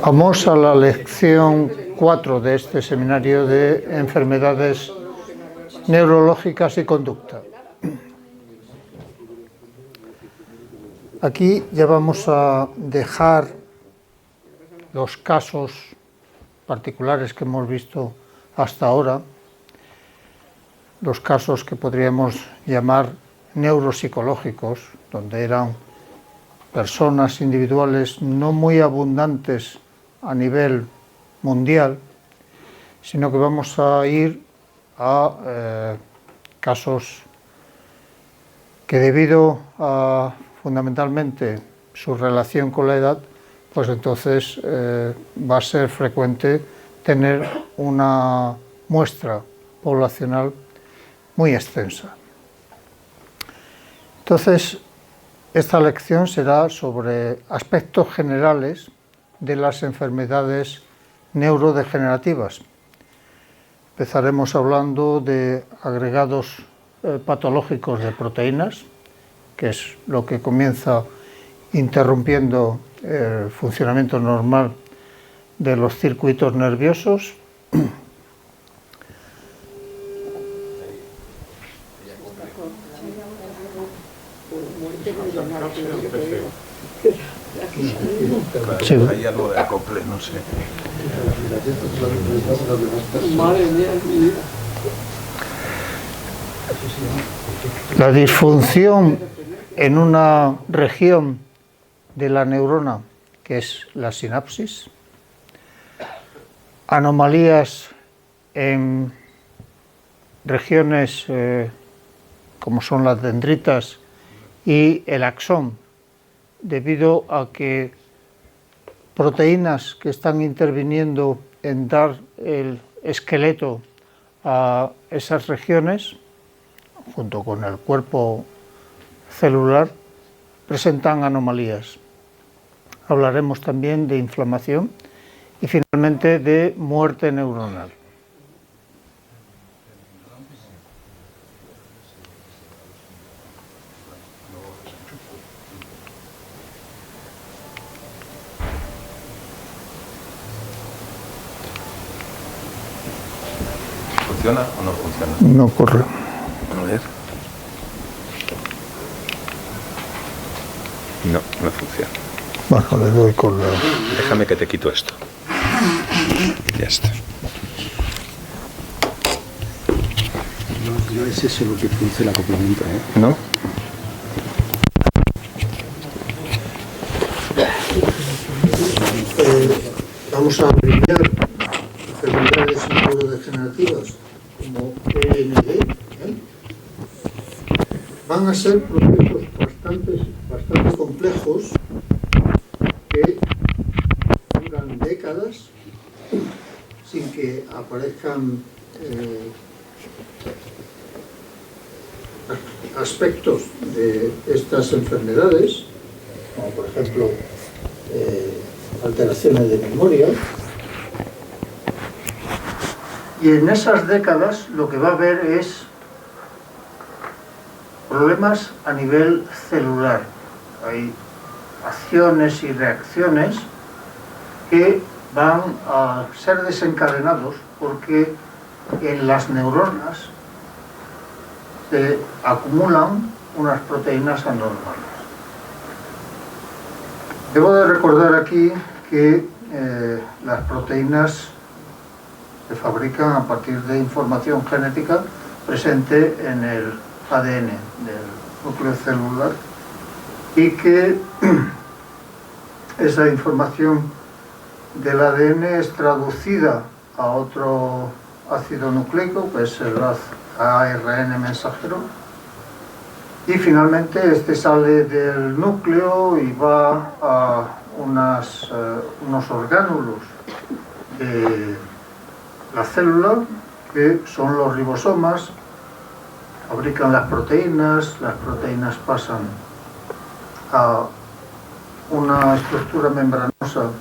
Vamos a la lección 4 de este seminario de enfermedades neurológicas y conducta. Aquí ya vamos a dejar los casos particulares que hemos visto hasta ahora, los casos que podríamos llamar neuropsicológicos, donde eran personas individuales no muy abundantes a nivel mundial, sino que vamos a ir a casos que, debido a fundamentalmente su relación con la edad, pues entonces va a ser frecuente tener una muestra poblacional muy extensa. Entonces, esta lección será sobre aspectos generales de las enfermedades neurodegenerativas. Empezaremos hablando de agregados patológicos de proteínas, que es lo que comienza interrumpiendo el funcionamiento normal de los circuitos nerviosos. Sí. Hay algo de acople, no sé. La disfunción en una región de la neurona, que es la sinapsis, anomalías en regiones como son las dendritas y el axón, debido a que proteínas que están interviniendo en dar el esqueleto a esas regiones, junto con el cuerpo celular, presentan anomalías. Hablaremos también de inflamación y finalmente de muerte neuronal. ¿Funciona o no funciona? No corre. A ver. No funciona. Bueno, le doy con la... Déjame que te quito esto. Ya está. No es eso lo que produce el acoplamiento, ¿eh? ¿No? Vamos a abreviar enfermedades neurodegenerativas como END. Van a ser procesos bastante complejos que duran décadas sin que aparezcan aspectos de estas enfermedades, como por ejemplo alteraciones de memoria. Y en esas décadas lo que va a haber es problemas a nivel celular. Hay acciones y reacciones que van a ser desencadenados porque en las neuronas se acumulan unas proteínas anormales. Debo de recordar aquí que las proteínas se fabrican a partir de información genética presente en el ADN del núcleo celular y que esa información del ADN es traducida a otro ácido nucleico, que es el ARN mensajero, y finalmente este sale del núcleo y va a unos orgánulos de la célula, que son los ribosomas, fabrican las proteínas pasan a una estructura membranosa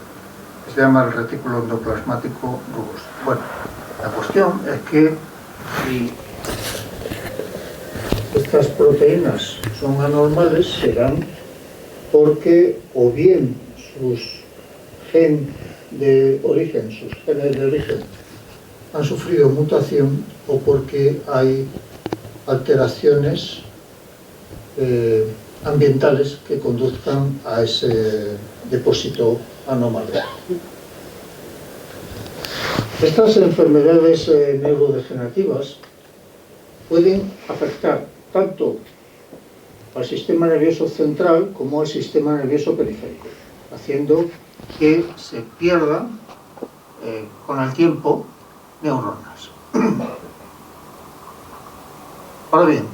que se llama el retículo endoplasmático rugoso. Bueno, la cuestión es que si estas proteínas son anormales, serán porque o bien sus gen de origen, sus genes de origen, han sufrido mutación o porque hay alteraciones ambientales que conduzcan a ese depósito anómalo. Estas enfermedades neurodegenerativas pueden afectar tanto al sistema nervioso central como al sistema nervioso periférico, haciendo que se pierdan con el tiempo neuronas. Ahora bien,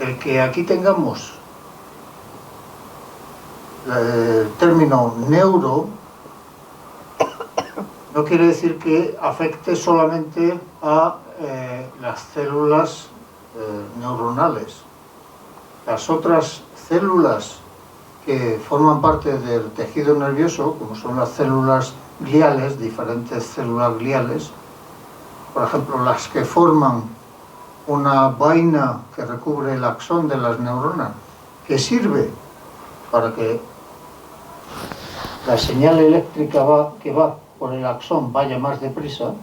el que aquí tengamos el término neuro no quiere decir que afecte solamente a las células neuronales. Las otras células que forman parte del tejido nervioso, como son las células gliales, diferentes células gliales, por ejemplo, las que forman una vaina que recubre el axón de las neuronas, que sirve para que la señal eléctrica que va por el axón vaya más deprisa.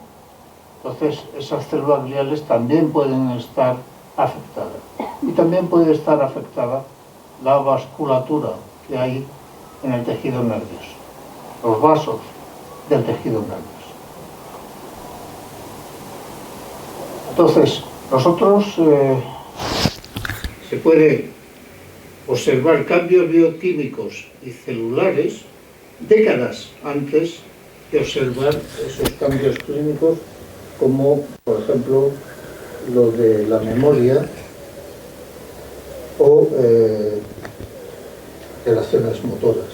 Entonces esas células gliales también pueden estar afectadas. Y también puede estar afectada la vasculatura que hay en el tejido nervioso, los vasos del tejido nervioso. Entonces, nosotros se puede observar cambios bioquímicos y celulares décadas antes de observar esos cambios clínicos, como por ejemplo lo de la memoria o relaciones motoras.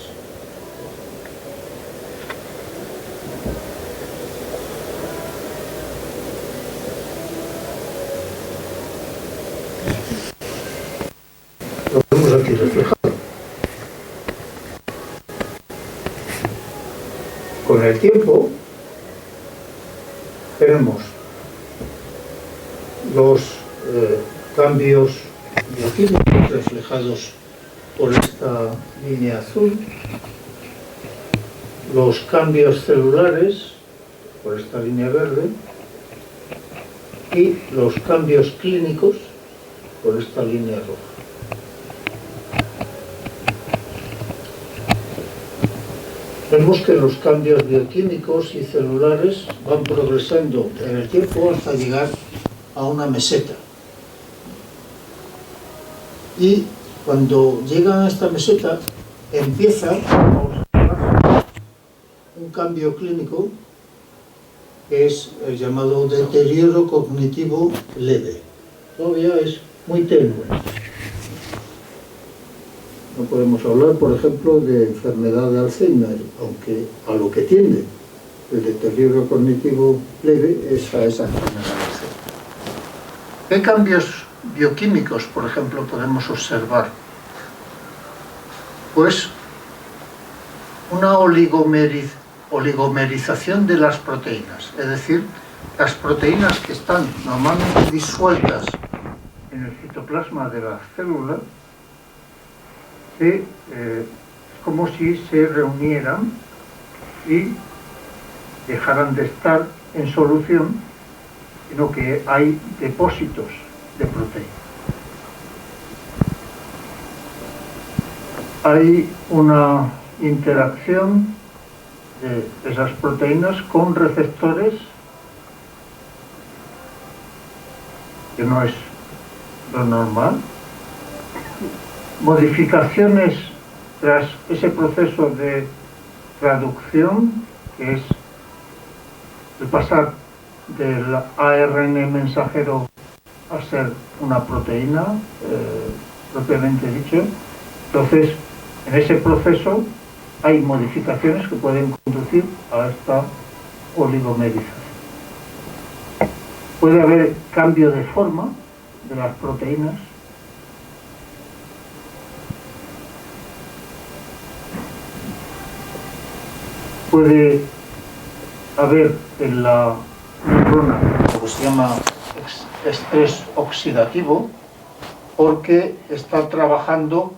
Lo vemos aquí reflejado. Con el tiempo tenemos los cambios bioquímicos reflejados por esta línea azul, los cambios celulares por esta línea verde y los cambios clínicos por esta línea roja. Vemos que los cambios bioquímicos y celulares van progresando en el tiempo hasta llegar a una meseta. Y cuando llegan a esta meseta empieza un cambio clínico que es el llamado deterioro cognitivo leve. Todavía es muy tenue. No podemos hablar, por ejemplo, de enfermedad de Alzheimer, aunque a lo que tiende el deterioro cognitivo leve es a esa enfermedad de Alzheimer. ¿Qué cambios bioquímicos, por ejemplo, podemos observar? Pues una oligomerización de las proteínas, es decir, las proteínas que están normalmente disueltas en el citoplasma de las células, es como si se reunieran y dejaran de estar en solución, sino que hay depósitos de proteínas. Hay una interacción de esas proteínas con receptores que no es lo normal. Modificaciones tras ese proceso de traducción, que es el pasar del ARN mensajero a ser una proteína, propiamente dicho. Entonces, en ese proceso hay modificaciones que pueden conducir a esta oligomerización. Puede haber cambio de forma de las proteínas. Puede haber en la neurona lo que se llama estrés oxidativo, porque está trabajando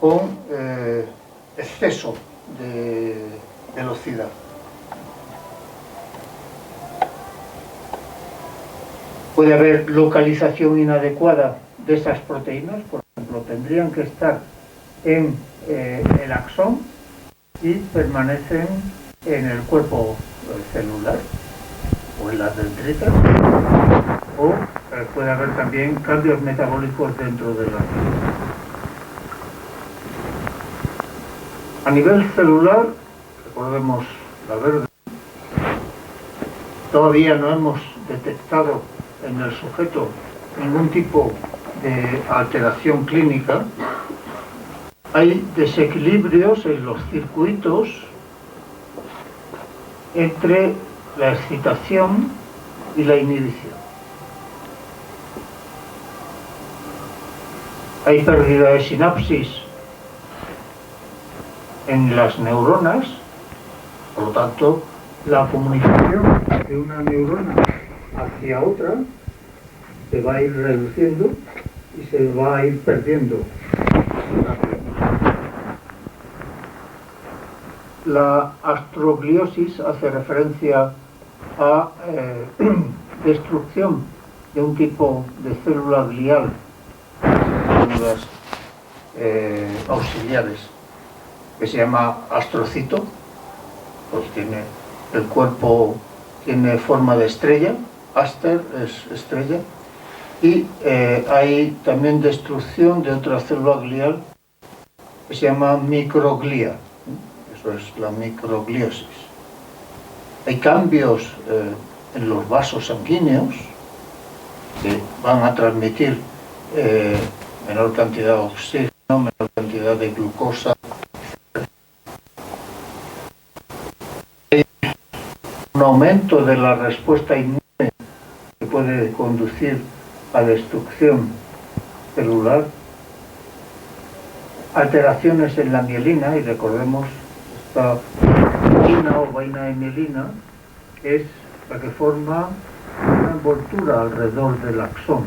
con exceso velocidad. Puede haber localización inadecuada de esas proteínas, por ejemplo, tendrían que estar en el axón y permanecen en el cuerpo celular o en las dendritas, o puede haber también cambios metabólicos dentro de la célula. A nivel celular, recordemos la verde, todavía no hemos detectado en el sujeto ningún tipo de alteración clínica. Hay desequilibrios en los circuitos entre la excitación y la inhibición. Hay pérdida de sinapsis en las neuronas, por lo tanto, la comunicación de una neurona hacia otra se va a ir reduciendo y se va a ir perdiendo. La astrogliosis hace referencia a destrucción de un tipo de célula glial, células auxiliares, que se llama astrocito, pues el cuerpo tiene forma de estrella, aster es estrella, y hay también destrucción de otra célula glial que se llama microglia. Eso es la microgliosis. Hay cambios en los vasos sanguíneos que van a transmitir menor cantidad de oxígeno, menor cantidad de glucosa. Hay un aumento de la respuesta inmune que puede conducir a destrucción celular. Alteraciones en la mielina, y recordemos esta mielina o vaina de mielina es la que forma una envoltura alrededor del axón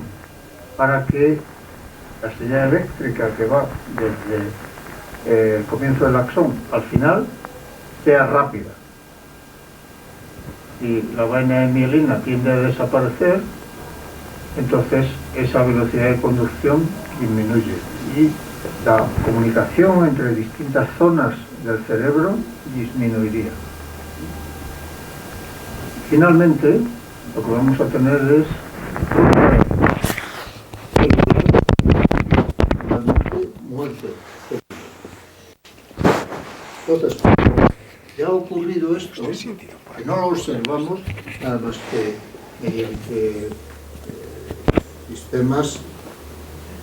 para que la señal eléctrica que va desde el comienzo del axón al final sea rápida. Si la vaina de mielina tiende a desaparecer, entonces esa velocidad de conducción disminuye y la comunicación entre distintas zonas del cerebro disminuiría. Finalmente, lo que vamos a tener es muerte. Entonces, ya ha ocurrido esto, que no lo observamos, nada más que mediante sistemas,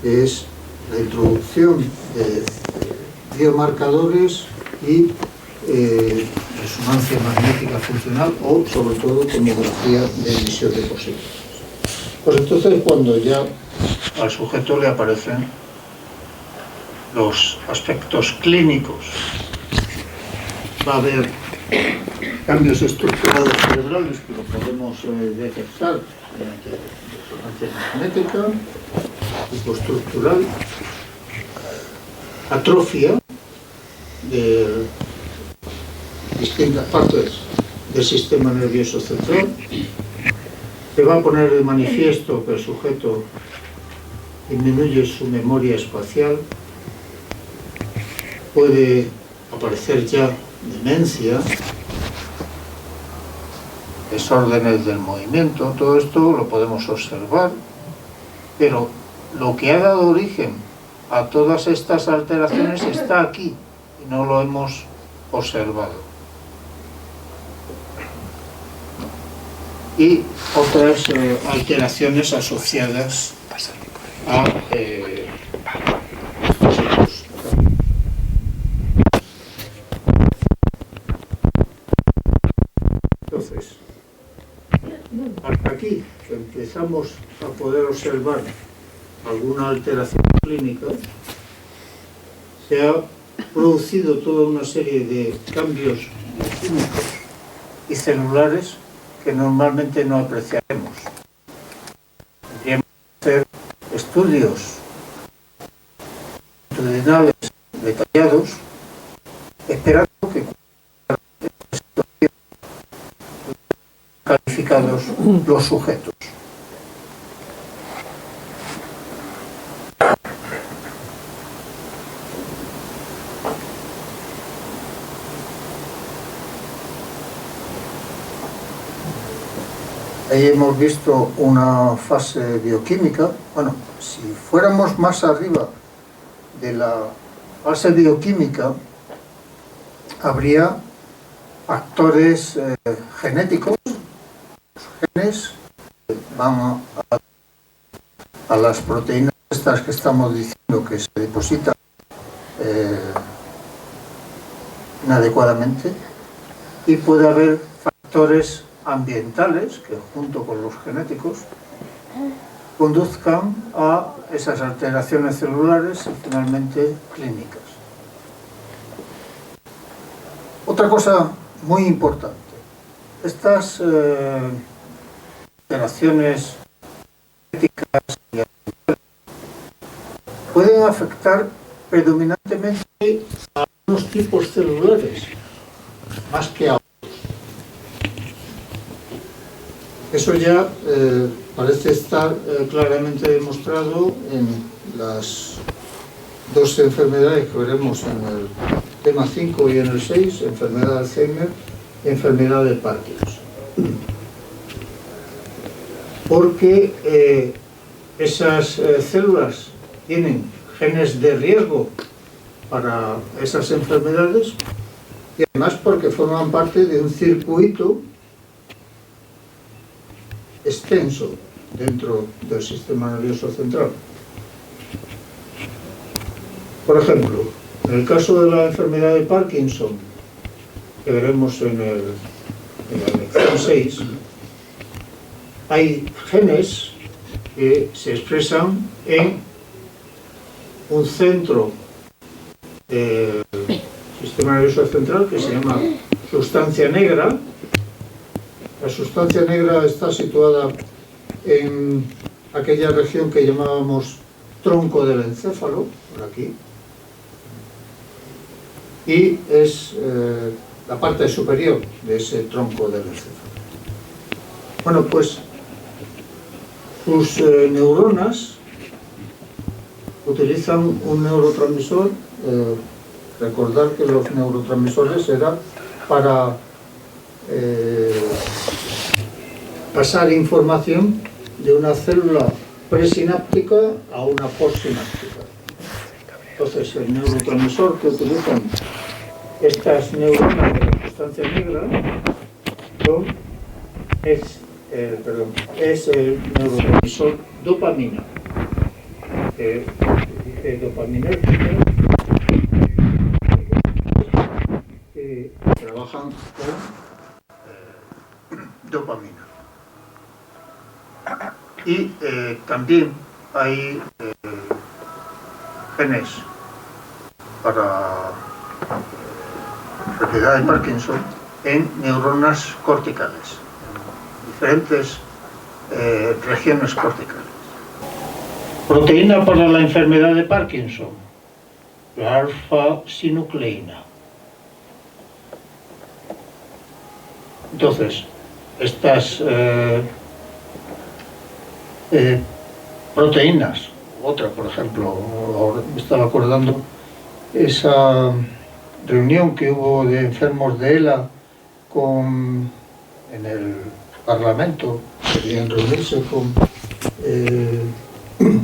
que es la introducción de biomarcadores y resonancia magnética funcional o, sobre todo, tomografía de emisión de posibles. Pues entonces, cuando ya al sujeto le aparecen los aspectos clínicos, va a haber cambios estructurales cerebrales que lo podemos detectar mediante resonancia magnética, tipo estructural, atrofia de distintas partes del sistema nervioso central. Se va a poner de manifiesto que el sujeto disminuye su memoria espacial, puede aparecer ya demencia, desórdenes del movimiento. Todo esto lo podemos observar, pero lo que ha dado origen a todas estas alteraciones está aquí y no lo hemos observado. Y otras alteraciones asociadas a entonces, hasta aquí empezamos a poder observar alguna alteración clínica. Se ha producido toda una serie de cambios químicos y celulares que normalmente no apreciaremos. Tendríamos que hacer estudios longitudinales detallados, esperando que identificados los sujetos. Ahí hemos visto una fase bioquímica. Bueno, si fuéramos más arriba de la fase bioquímica, habría factores genéticos. Los genes van a las proteínas estas que estamos diciendo que se depositan inadecuadamente, y puede haber factores ambientales que junto con los genéticos conduzcan a esas alteraciones celulares y finalmente clínicas. Otra cosa muy importante, estas alteraciones genéticas y ambientales pueden afectar predominantemente a unos tipos celulares más que a otros. Eso ya parece estar claramente demostrado en las dos enfermedades que veremos en el tema 5 y en el 6, enfermedad de Alzheimer y enfermedad de Parkinson. Porque esas células tienen genes de riesgo para esas enfermedades y además porque forman parte de un circuito extenso dentro del sistema nervioso central. Por ejemplo, en el caso de la enfermedad de Parkinson, que veremos en la lección 6, hay genes que se expresan en un centro del sistema nervioso central que se llama sustancia negra. La sustancia negra está situada en aquella región que llamábamos tronco del encéfalo, por aquí, y es la parte superior de ese tronco del encéfalo. Bueno, pues sus neuronas utilizan un neurotransmisor. Recordar que los neurotransmisores eran para pasar información de una célula presináptica a una postsináptica. Entonces, el neurotransmisor que utilizan estas neuronas de la sustancia negra es el neurotransmisor dopamina, que dice dopaminérgica, que trabajan con dopamina. Y también hay genes para enfermedad de Parkinson en neuronas corticales, en diferentes regiones corticales. Proteína para la enfermedad de Parkinson, la alfa-sinucleína. Entonces, estas proteínas, otra por ejemplo, ahora me estaba acordando esa reunión que hubo de enfermos de ELA en el Parlamento, querían reunirse con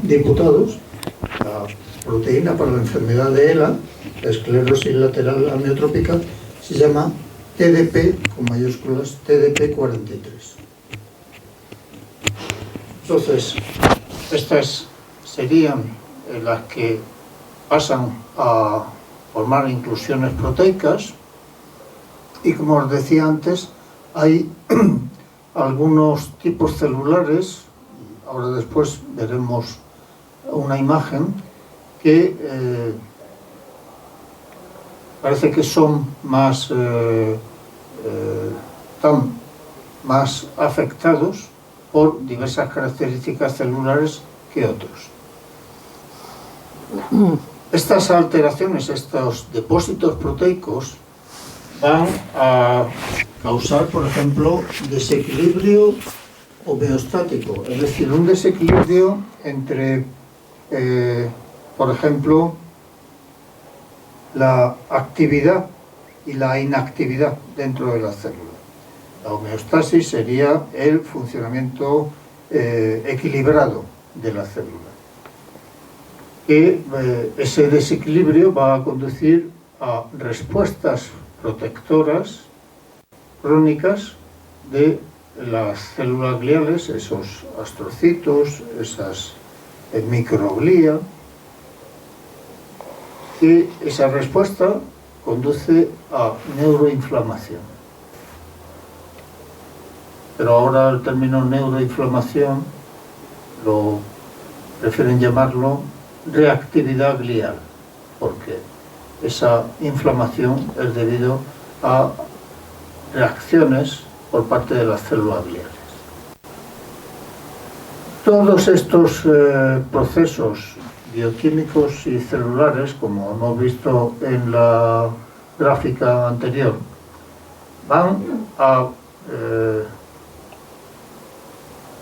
diputados. La proteína para la enfermedad de ELA, la esclerosis lateral amiotrópica, se llama TDP, con mayúsculas, TDP43. Entonces, estas serían las que pasan a formar inclusiones proteicas y, como os decía antes, hay algunos tipos celulares, ahora después veremos una imagen, que parece que son están más afectados por diversas características celulares que otros. Estas alteraciones, estos depósitos proteicos, van a causar, por ejemplo, desequilibrio homeostático, es decir, un desequilibrio entre, por ejemplo, la actividad y la inactividad dentro de la célula. La homeostasis sería el funcionamiento equilibrado de la célula. Y ese desequilibrio va a conducir a respuestas protectoras crónicas de las células gliales, esos astrocitos, esas microglía, y esa respuesta conduce a neuroinflamación. Pero ahora el término neuroinflamación lo prefieren llamarlo reactividad glial, porque esa inflamación es debido a reacciones por parte de las células gliales. Todos estos procesos bioquímicos y celulares, como hemos visto en la gráfica anterior, van a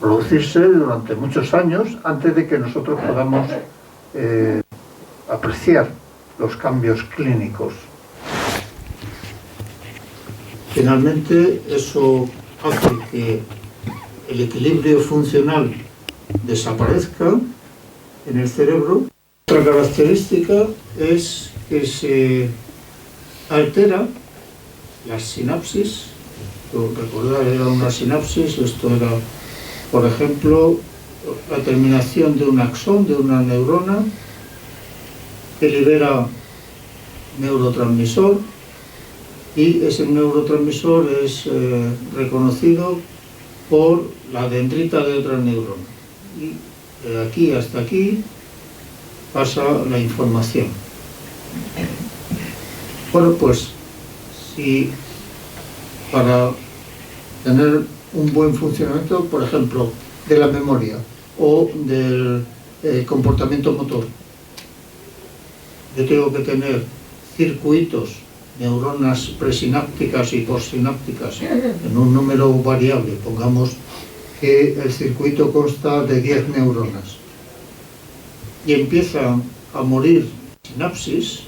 producirse durante muchos años antes de que nosotros podamos apreciar los cambios clínicos. Finalmente, eso hace que el equilibrio funcional desaparezca en el cerebro. Otra característica es que se altera la sinapsis. Recordar, era una sinapsis, esto era, por ejemplo, la terminación de un axón, de una neurona, que libera neurotransmisor, y ese neurotransmisor es reconocido por la dendrita de otra neurona. Y de aquí hasta aquí pasa la información. Bueno, pues si para tener un buen funcionamiento, por ejemplo, de la memoria o del comportamiento motor, yo tengo que tener circuitos, neuronas presinápticas y postsinápticas en un número variable. Pongamos que el circuito consta de 10 neuronas y empieza a morir sinapsis,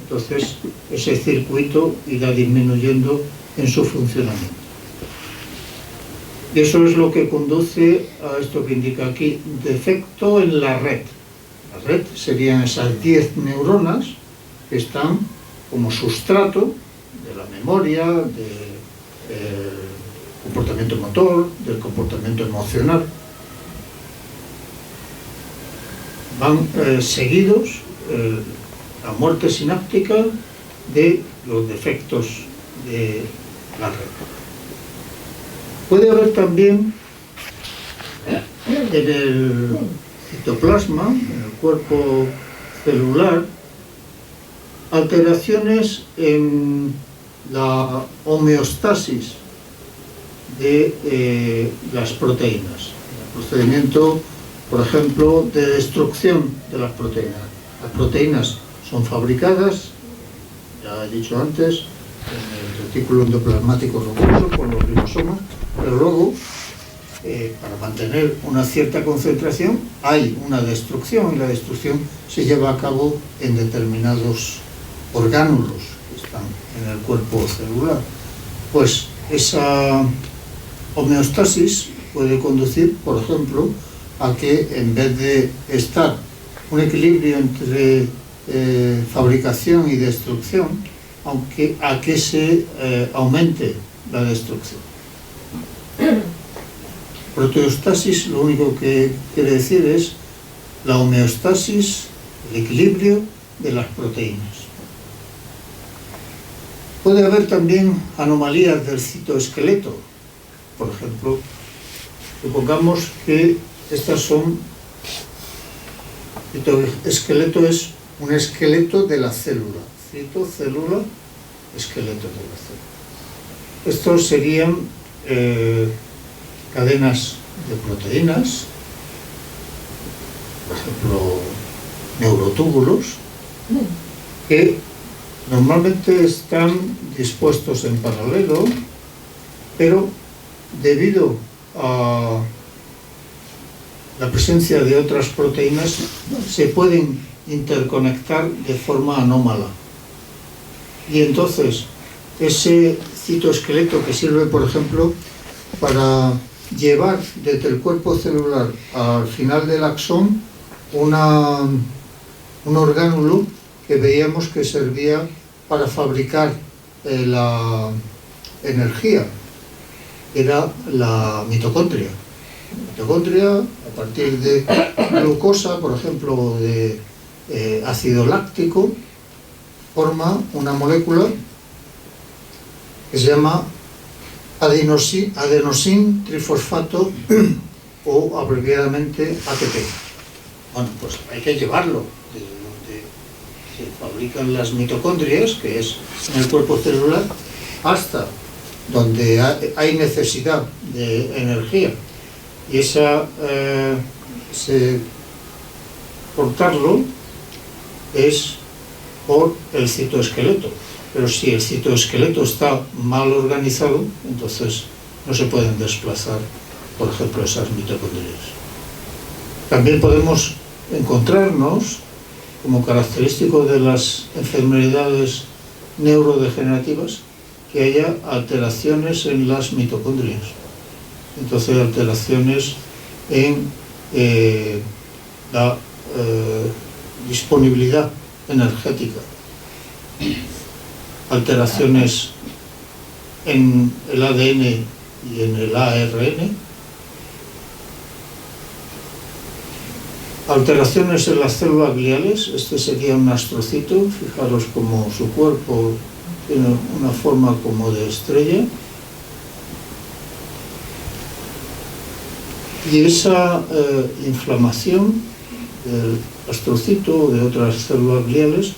entonces ese circuito irá disminuyendo en su funcionamiento. Y eso es lo que conduce a esto que indica aquí, defecto en la red. La red serían esas 10 neuronas que están como sustrato de la memoria, del comportamiento motor, del comportamiento emocional. Van seguidos la muerte sináptica de los defectos de la red. Puede haber también en el citoplasma, en el cuerpo celular, alteraciones en la homeostasis de las proteínas. El procedimiento, por ejemplo, de destrucción de las proteínas. Las proteínas son fabricadas, ya he dicho antes, en el retículo endoplasmático rugoso por los ribosomas, pero luego, para mantener una cierta concentración, hay una destrucción, y la destrucción se lleva a cabo en determinados orgánulos que están en el cuerpo celular. Pues esa homeostasis puede conducir, por ejemplo, a que en vez de estar un equilibrio entre fabricación y destrucción, a que se aumente la destrucción. Proteostasis lo único que quiere decir es la homeostasis, el equilibrio de las proteínas. Puede haber también anomalías del citoesqueleto. Por ejemplo, supongamos que estas son... Citoesqueleto es un esqueleto de la célula. Citocélula, esqueleto de la célula. Estos serían cadenas de proteínas, por ejemplo, neurotúbulos, que normalmente están dispuestos en paralelo pero debido a la presencia de otras proteínas se pueden interconectar de forma anómala. Y entonces ese citoesqueleto que sirve, por ejemplo, para llevar desde el cuerpo celular al final del axón un orgánulo que veíamos que servía para fabricar la energía, era la mitocondria. La mitocondria, a partir de glucosa, por ejemplo, de ácido láctico, forma una molécula que se llama adenosin trifosfato o abreviadamente ATP. Bueno, pues hay que llevarlo desde donde se fabrican las mitocondrias, que es en el cuerpo celular, hasta donde hay necesidad de energía. Y portarlo es por el citoesqueleto. Pero si el citoesqueleto está mal organizado, entonces no se pueden desplazar, por ejemplo, esas mitocondrias. También podemos encontrarnos, como característico de las enfermedades neurodegenerativas, que haya alteraciones en las mitocondrias. Entonces, alteraciones en la disponibilidad energética, alteraciones en el ADN y en el ARN, alteraciones en las células gliales. Este sería un astrocito, fijaros como su cuerpo tiene una forma como de estrella, y esa inflamación del astrocito o de otras células gliales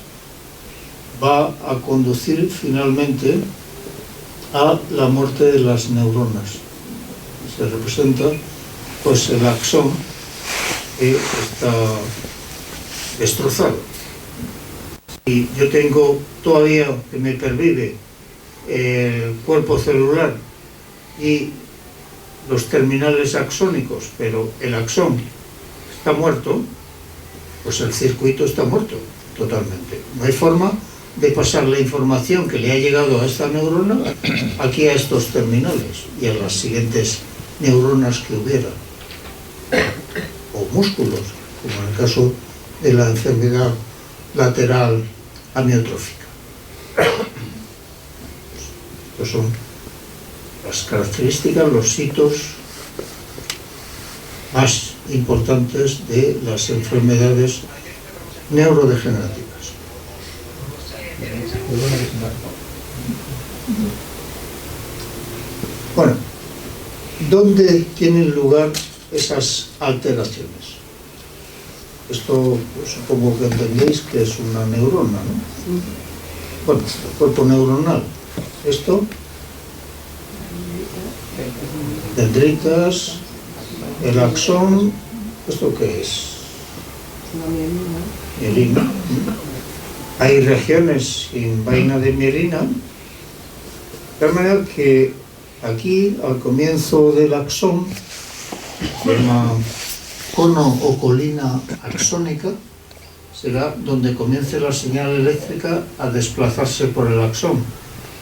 va a conducir finalmente a la muerte de las neuronas. Se representa pues el axón que está destrozado. Y yo tengo todavía que me pervive el cuerpo celular y los terminales axónicos, pero el axón está muerto, pues el circuito está muerto totalmente. No hay forma de pasar la información que le ha llegado a esta neurona aquí a estos terminales y a las siguientes neuronas que hubiera, o músculos, como en el caso de la enfermedad lateral amiotrófica. Estas son las características, los hitos más importantes de las enfermedades neurodegenerativas. Bueno, ¿dónde tienen lugar esas alteraciones? Esto pues, supongo que entendéis que es una neurona, ¿no? Bueno, el cuerpo neuronal. Esto, dendritas, el axón, ¿esto qué es? Mielina. Hay regiones sin vaina de mielina, de tal manera que aquí, al comienzo del axón, se llama cono o colina axónica, será donde comience la señal eléctrica a desplazarse por el axón.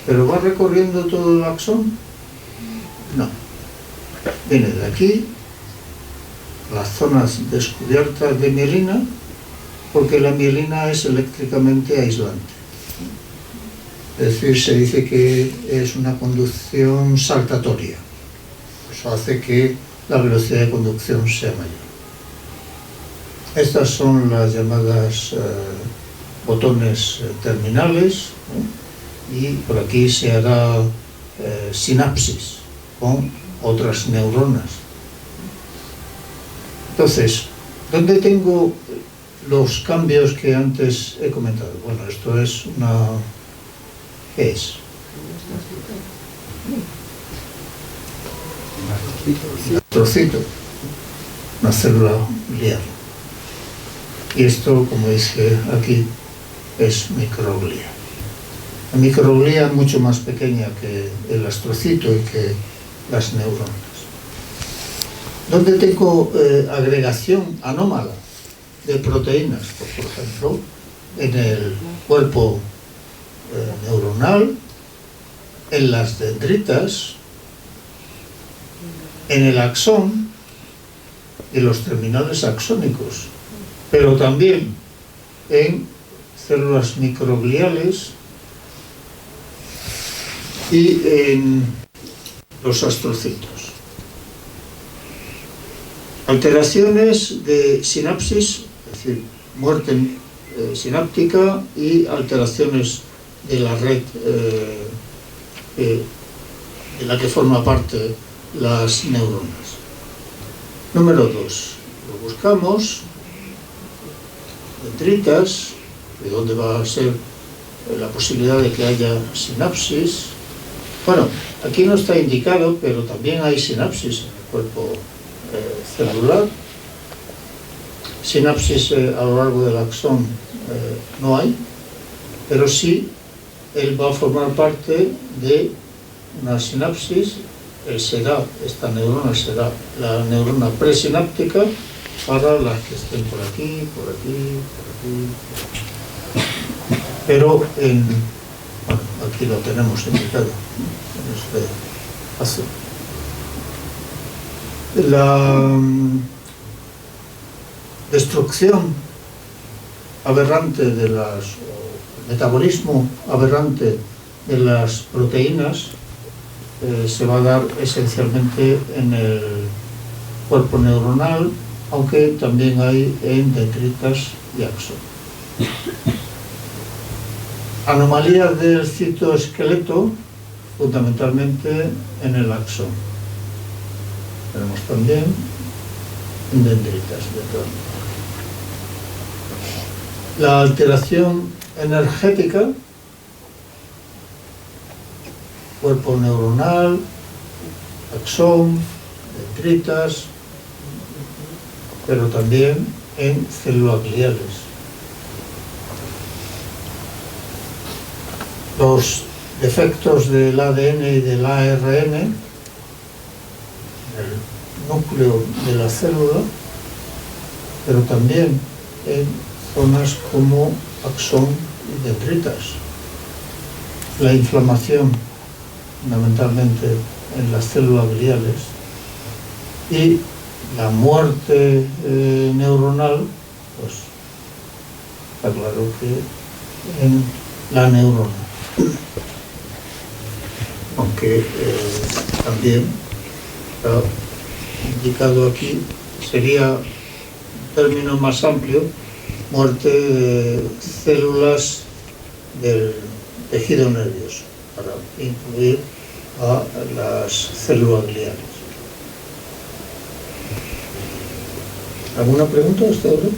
¿Pero va recorriendo todo el axón? No. Viene de aquí, las zonas descubiertas de mielina, porque la mielina es eléctricamente aislante. Es decir, se dice que es una conducción saltatoria. Eso hace que la velocidad de conducción sea mayor. Estas son las llamadas botones terminales, ¿no? Y por aquí se hará sinapsis con otras neuronas. Entonces, ¿dónde tengo los cambios que antes he comentado? Bueno, esto es una... ¿Qué es? Un astrocito, una célula glial. Y esto, como dice aquí, es microglia. La microglia es mucho más pequeña que el astrocito y que las neuronas. Donde tengo agregación anómala de proteínas, pues, por ejemplo, en el cuerpo neuronal, en las dendritas, en el axón y los terminales axónicos, pero también en células microgliales y en los astrocitos. Alteraciones de sinapsis, es decir, muerte sináptica y alteraciones de la red de la que forma parte las neuronas. Número 2. Lo buscamos, dendritas, de dónde va a ser la posibilidad de que haya sinapsis. Bueno, aquí no está indicado, pero también hay sinapsis en el cuerpo celular. Sinapsis a lo largo del axón no hay, pero sí él va a formar parte de una sinapsis. Esta neurona será la neurona presináptica para las que estén por aquí, por aquí, por aquí. Pero bueno, aquí lo tenemos indicado en este azul. La destrucción aberrante o metabolismo aberrante de las proteínas se va a dar esencialmente en el cuerpo neuronal, aunque también hay en dendritas y axón. Anomalías del citoesqueleto, fundamentalmente en el axón. Tenemos también en dendritas. La alteración energética, cuerpo neuronal, axón, dendritas, pero también en células gliales. Los defectos del ADN y del ARN, el núcleo de la célula, pero también en zonas como axón y dendritas. La inflamación, fundamentalmente en las células gliales, y la muerte neuronal, pues está claro que en la neurona. Aunque también está indicado aquí, sería un término más amplio, muerte de células del tejido nervioso, para incluir a las células gliales. ¿Alguna pregunta hasta ahora?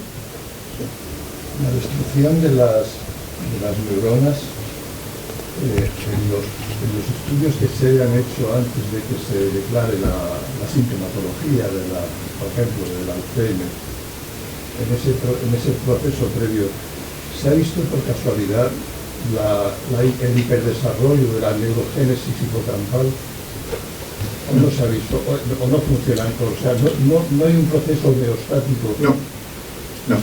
La destrucción de las neuronas, en los estudios que se han hecho antes de que se declare la sintomatología por ejemplo, del Alzheimer, en ese proceso previo, ¿se ha visto por casualidad el hiperdesarrollo de la neurogénesis hipocampal? ¿O no se ha visto? ¿O no funcionan? O sea, no hay un proceso homeostático. No.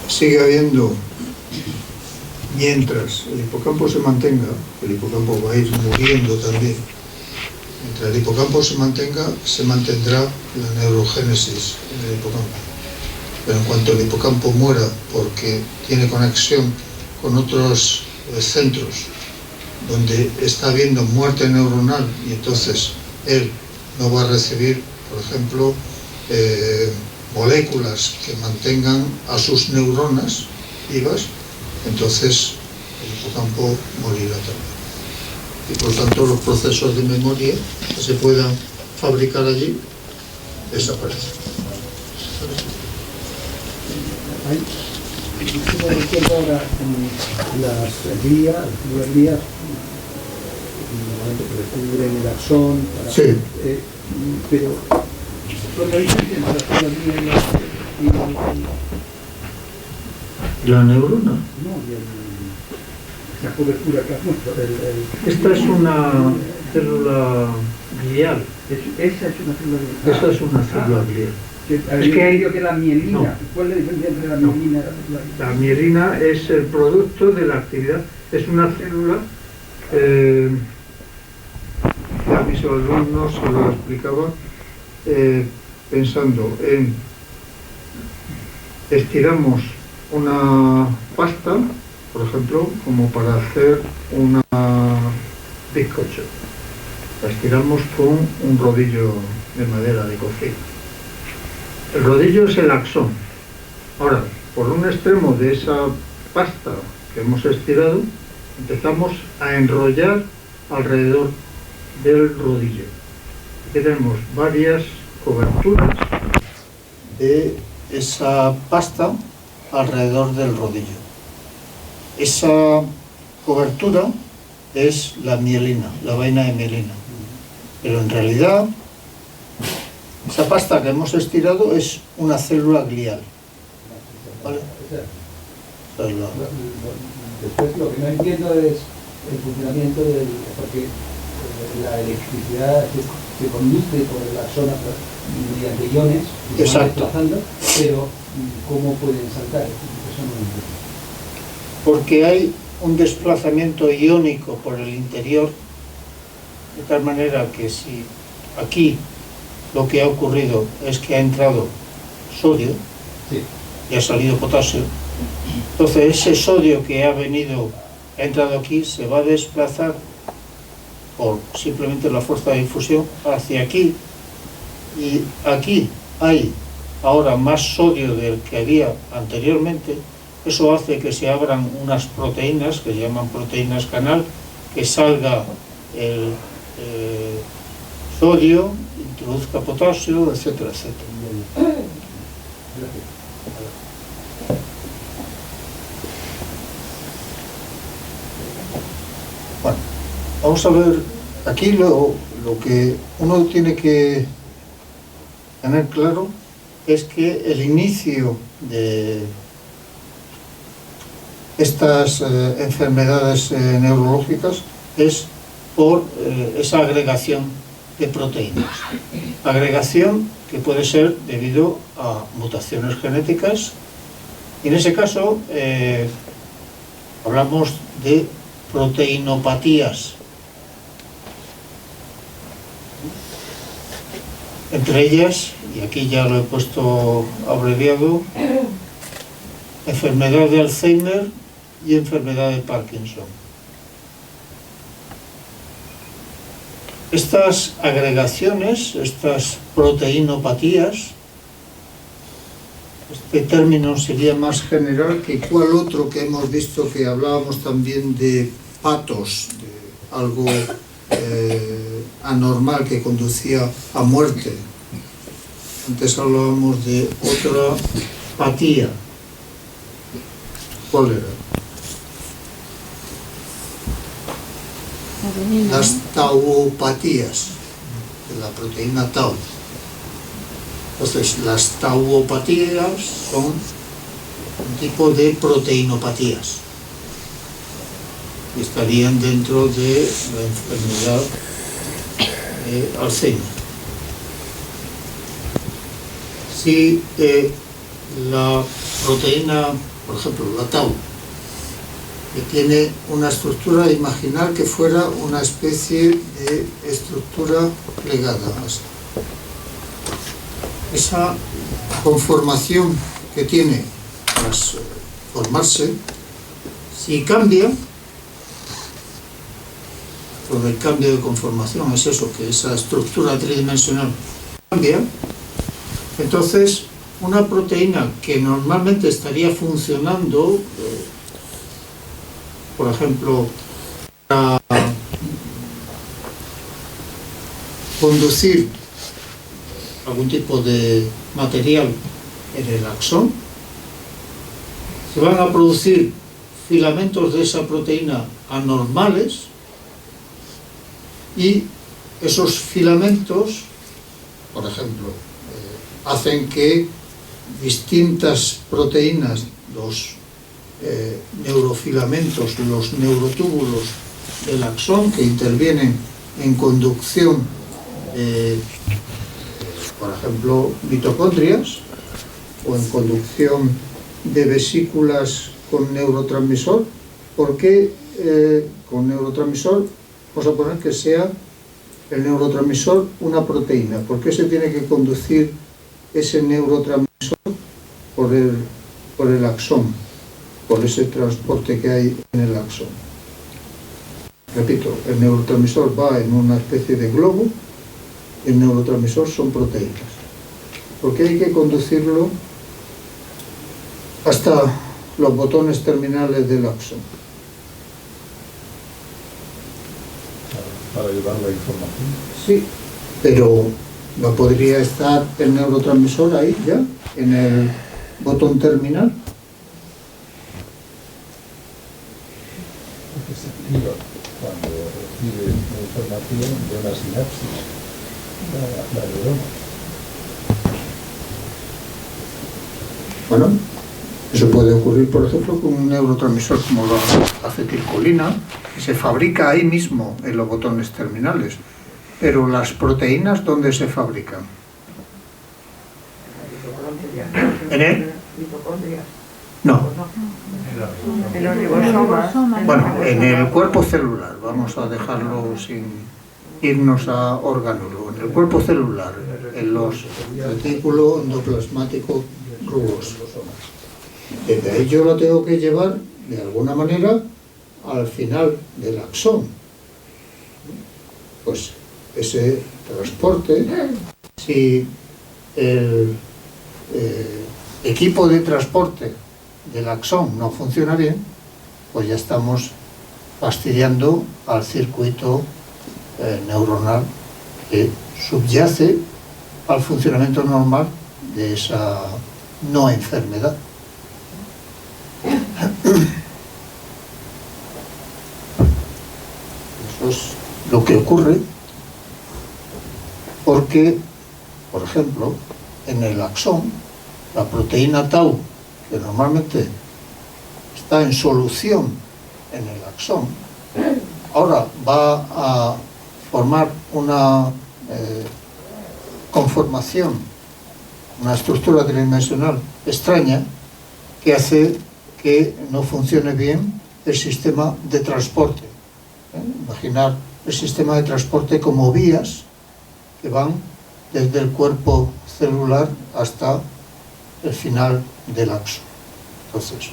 Sigue habiendo, mientras el hipocampo se mantenga, el hipocampo va a ir muriendo también. Mientras el hipocampo se mantenga, se mantendrá la neurogénesis en el hipocampo. Pero en cuanto el hipocampo muera, porque tiene conexión con otros centros donde está habiendo muerte neuronal y entonces él no va a recibir, por ejemplo, moléculas que mantengan a sus neuronas vivas, entonces el hipocampo morirá también. Y por tanto los procesos de memoria que se puedan fabricar allí desaparecen. Yo me recuerdo ahora en las vías, en el momento que descubren el axón, Sí. Pero ¿cuál es la diferencia entre las células guías y ¿La neurona? no, la cobertura que has puesto. Esta es una célula glial. Esa es una célula glial. Esta es una célula glial. Es que hay que la mielina. No. ¿Cuál es la diferencia entre la mielina y la célula glial? La mielina es el producto de la actividad. Es una célula que a mis alumnos se lo explicaba pensando en estiramos una pasta, por ejemplo, como para hacer una bizcocho. La estiramos con un rodillo de madera de cocina. El rodillo es el axón. Ahora, por un extremo de esa pasta que hemos estirado, empezamos a enrollar alrededor del rodillo. Aquí tenemos varias coberturas de esa pasta alrededor del rodillo. Esa cobertura es la mielina, la vaina de mielina. Pero en realidad, esa pasta que hemos estirado es una célula glial. ¿Vale? Después lo que no entiendo es el funcionamiento porque la electricidad se conduce por la zona mediante iones que se van desplazando, pero ¿cómo pueden saltar? Eso no lo entiendo. Porque hay un desplazamiento iónico por el interior, de tal manera que si aquí lo que ha ocurrido es que ha entrado sodio, sí, y ha salido potasio, entonces ese sodio que ha entrado aquí, se va a desplazar por simplemente la fuerza de difusión hacia aquí, y aquí hay ahora más sodio del que había anteriormente. Eso hace que se abran unas proteínas que se llaman proteínas canal, que salga el sodio, introduzca potasio, etcétera, etcétera. Bueno, vamos a ver aquí lo que uno tiene que tener claro es que el inicio de estas enfermedades neurológicas es por esa agregación de proteínas. Agregación que puede ser debido a mutaciones genéticas, y en ese caso hablamos de proteinopatías. Entre ellas, y aquí ya lo he puesto abreviado, enfermedad de Alzheimer y enfermedad de Parkinson. Estas agregaciones, estas proteinopatías, este término sería más general que cual otro que hemos visto, que hablábamos también de patos, de algo anormal que conducía a muerte. Antes hablábamos de otra patía. ¿Cuál era? Las tauopatías, de la proteína tau. Entonces, las tauopatías son un tipo de proteinopatías y estarían dentro de la enfermedad de Alzheimer. Si la proteína, por ejemplo, la tau, que tiene una estructura, imaginar que fuera una especie de estructura plegada. Esa conformación que tiene tras formarse, si cambia, por el cambio de conformación, es eso, que esa estructura tridimensional cambia, entonces una proteína que normalmente estaría funcionando, por ejemplo, para conducir algún tipo de material en el axón, se van a producir filamentos de esa proteína anormales, y esos filamentos, por ejemplo, hacen que distintas proteínas, los neurofilamentos, los neurotúbulos del axón, que intervienen en conducción, por ejemplo, mitocondrias, o en conducción de vesículas con neurotransmisor. ¿Por qué con neurotransmisor? Vamos a poner que sea el neurotransmisor una proteína. ¿Por qué se tiene que conducir ese neurotransmisor por el axón, por ese transporte que hay en el axón? Repito, el neurotransmisor va en una especie de globo, el neurotransmisor son proteínas. ¿Por qué hay que conducirlo hasta los botones terminales del axón? Para llevar la información. Sí, pero ¿no podría estar el neurotransmisor ahí ya, en el botón terminal? Porque se activa cuando recibe información de una sinapsis, la neurona. Bueno, eso puede ocurrir, por ejemplo, con un neurotransmisor como la acetilcolina, que se fabrica ahí mismo en los botones terminales. Pero las proteínas, ¿dónde se fabrican? ¿En él? No. En los ribosomas. Bueno, en el cuerpo celular, vamos a dejarlo sin irnos a orgánulo. En el cuerpo celular, en los retículo endoplasmático rugoso. Desde ahí yo lo tengo que llevar, de alguna manera, al final del axón. Pues ese transporte, si el equipo de transporte del axón no funciona bien, pues ya estamos fastidiando al circuito neuronal que subyace al funcionamiento normal de esa no enfermedad. Eso es lo que ocurre porque, por ejemplo, en el axón, la proteína tau, que normalmente está en solución en el axón, ahora va a formar una conformación, una estructura tridimensional extraña que hace que no funcione bien el sistema de transporte. Imaginar el sistema de transporte como vías que van desde el cuerpo celular hasta el final del axón. Entonces,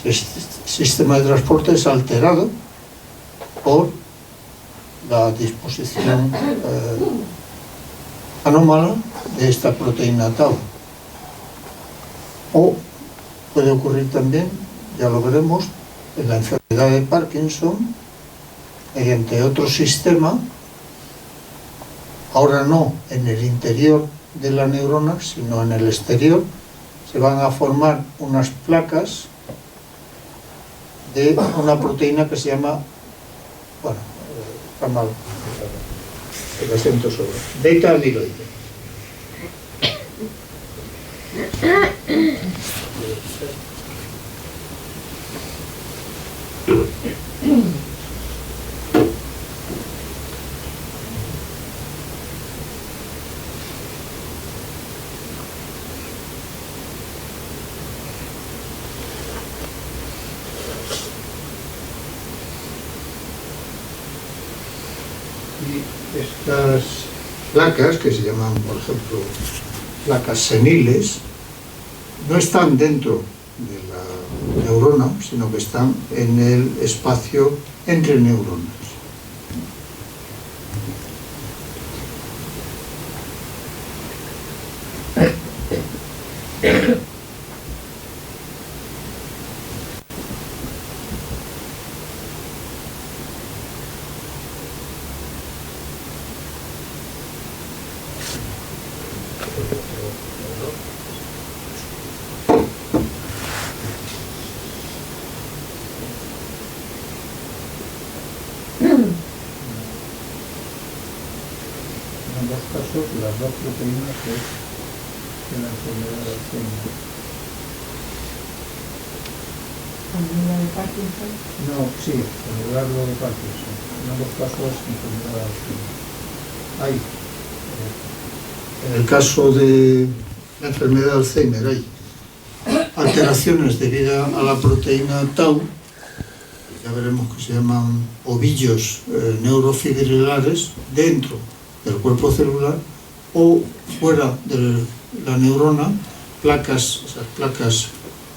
ese sistema de transporte es alterado por la disposición anómala de esta proteína tau. O puede ocurrir también, ya lo veremos, en la enfermedad de Parkinson, mediante otro sistema, ahora no en el interior de la neurona, sino en el exterior, se van a formar unas placas de una proteína que se llama, bueno, está mal, el acento sobre, beta amiloide. Y estas placas, que se llaman, por ejemplo, placas seniles, no están dentro de la neurona, sino que están en el espacio entre neuronas. En ambos casos, las dos proteínas es en la enfermedad de Alzheimer. enfermedad de Parkinson. No, sí, celular de Parkinson. En ambos casos, enfermedad de Alzheimer. Hay. En el caso de la enfermedad de Alzheimer hay alteraciones debidas a la proteína tau, ya veremos que se llaman ovillos neurofibrilares dentro del cuerpo celular o fuera de la neurona, esas placas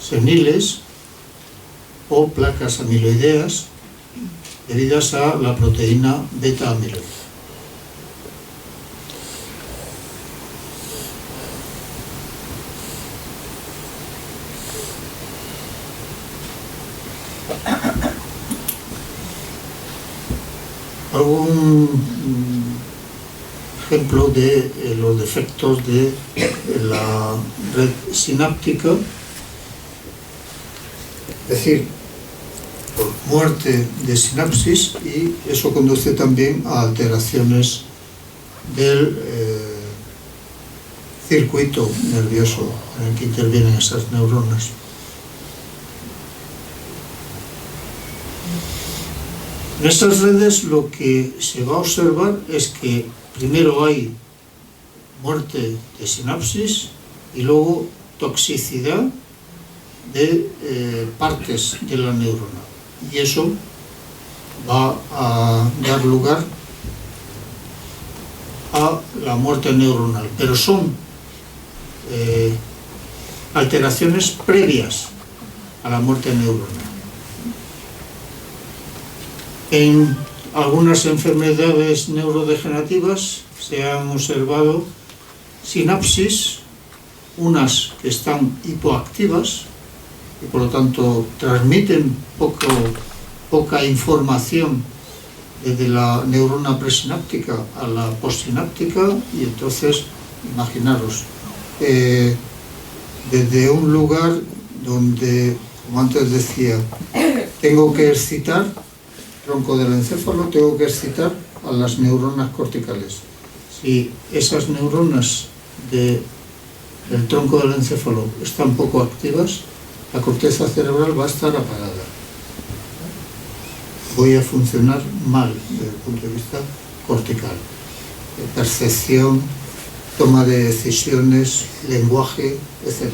seniles o placas amiloideas debidas a la proteína beta amiloide. Algún ejemplo de los defectos de la red sináptica, es decir, por muerte de sinapsis, y eso conduce también a alteraciones del circuito nervioso en el que intervienen esas neuronas. En estas redes lo que se va a observar es que primero hay muerte de sinapsis y luego toxicidad de partes de la neurona. Y eso va a dar lugar a la muerte neuronal. Pero son alteraciones previas a la muerte neuronal. En algunas enfermedades neurodegenerativas se han observado sinapsis, unas que están hipoactivas y por lo tanto transmiten poca información desde la neurona presináptica a la postsináptica, y entonces, imaginaros, desde un lugar donde, como antes decía, tengo que excitar tronco del encéfalo, tengo que excitar a las neuronas corticales. Si esas neuronas del tronco del encéfalo están poco activas, la corteza cerebral va a estar apagada. Voy a funcionar mal desde el punto de vista cortical. Percepción, toma de decisiones, lenguaje, etc.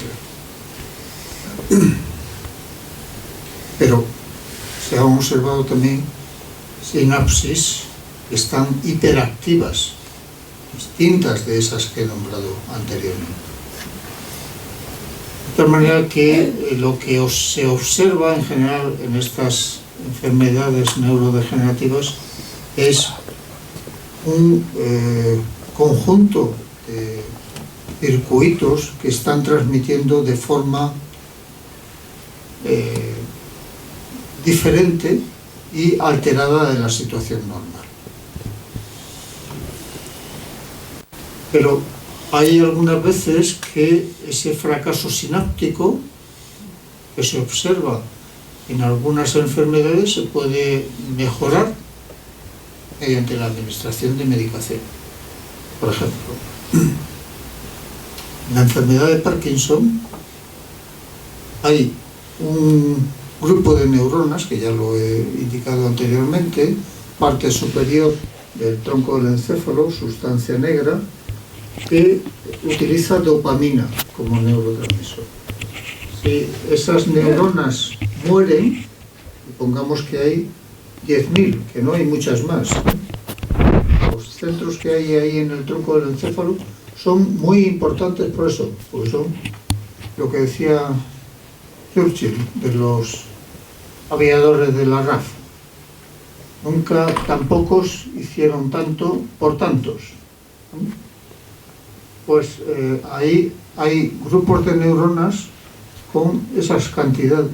Pero se han observado también sinapsis que están hiperactivas, distintas de esas que he nombrado anteriormente. De tal manera que lo que se observa en general en estas enfermedades neurodegenerativas es un conjunto de circuitos que están transmitiendo de forma diferente y alterada de la situación normal. Pero hay algunas veces que ese fracaso sináptico que se observa en algunas enfermedades se puede mejorar mediante la administración de medicación. Por ejemplo, en la enfermedad de Parkinson hay un grupo de neuronas, que ya lo he indicado anteriormente, parte superior del tronco del encéfalo, sustancia negra, que utiliza dopamina como neurotransmisor. Si esas neuronas mueren, pongamos que hay 10.000, que no hay muchas más, los centros que hay ahí en el tronco del encéfalo son muy importantes por eso, porque son lo que decía Churchill de los aviadores de la RAF. Nunca tan pocos hicieron tanto por tantos. Pues ahí hay grupos de neuronas con esas cantidades,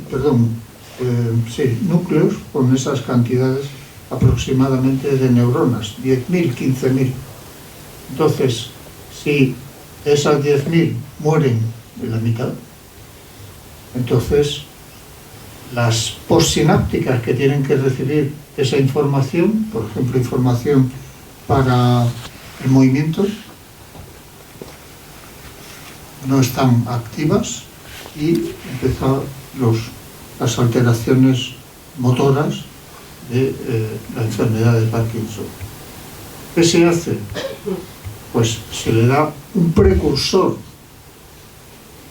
núcleos con esas cantidades aproximadamente de neuronas, 10.000, 15.000. Entonces, si esas 10.000 mueren en la mitad, entonces las postsinápticas que tienen que recibir esa información, por ejemplo, información para el movimiento, no están activas y empiezan las alteraciones motoras de la enfermedad de Parkinson. ¿Qué se hace? Pues se le da un precursor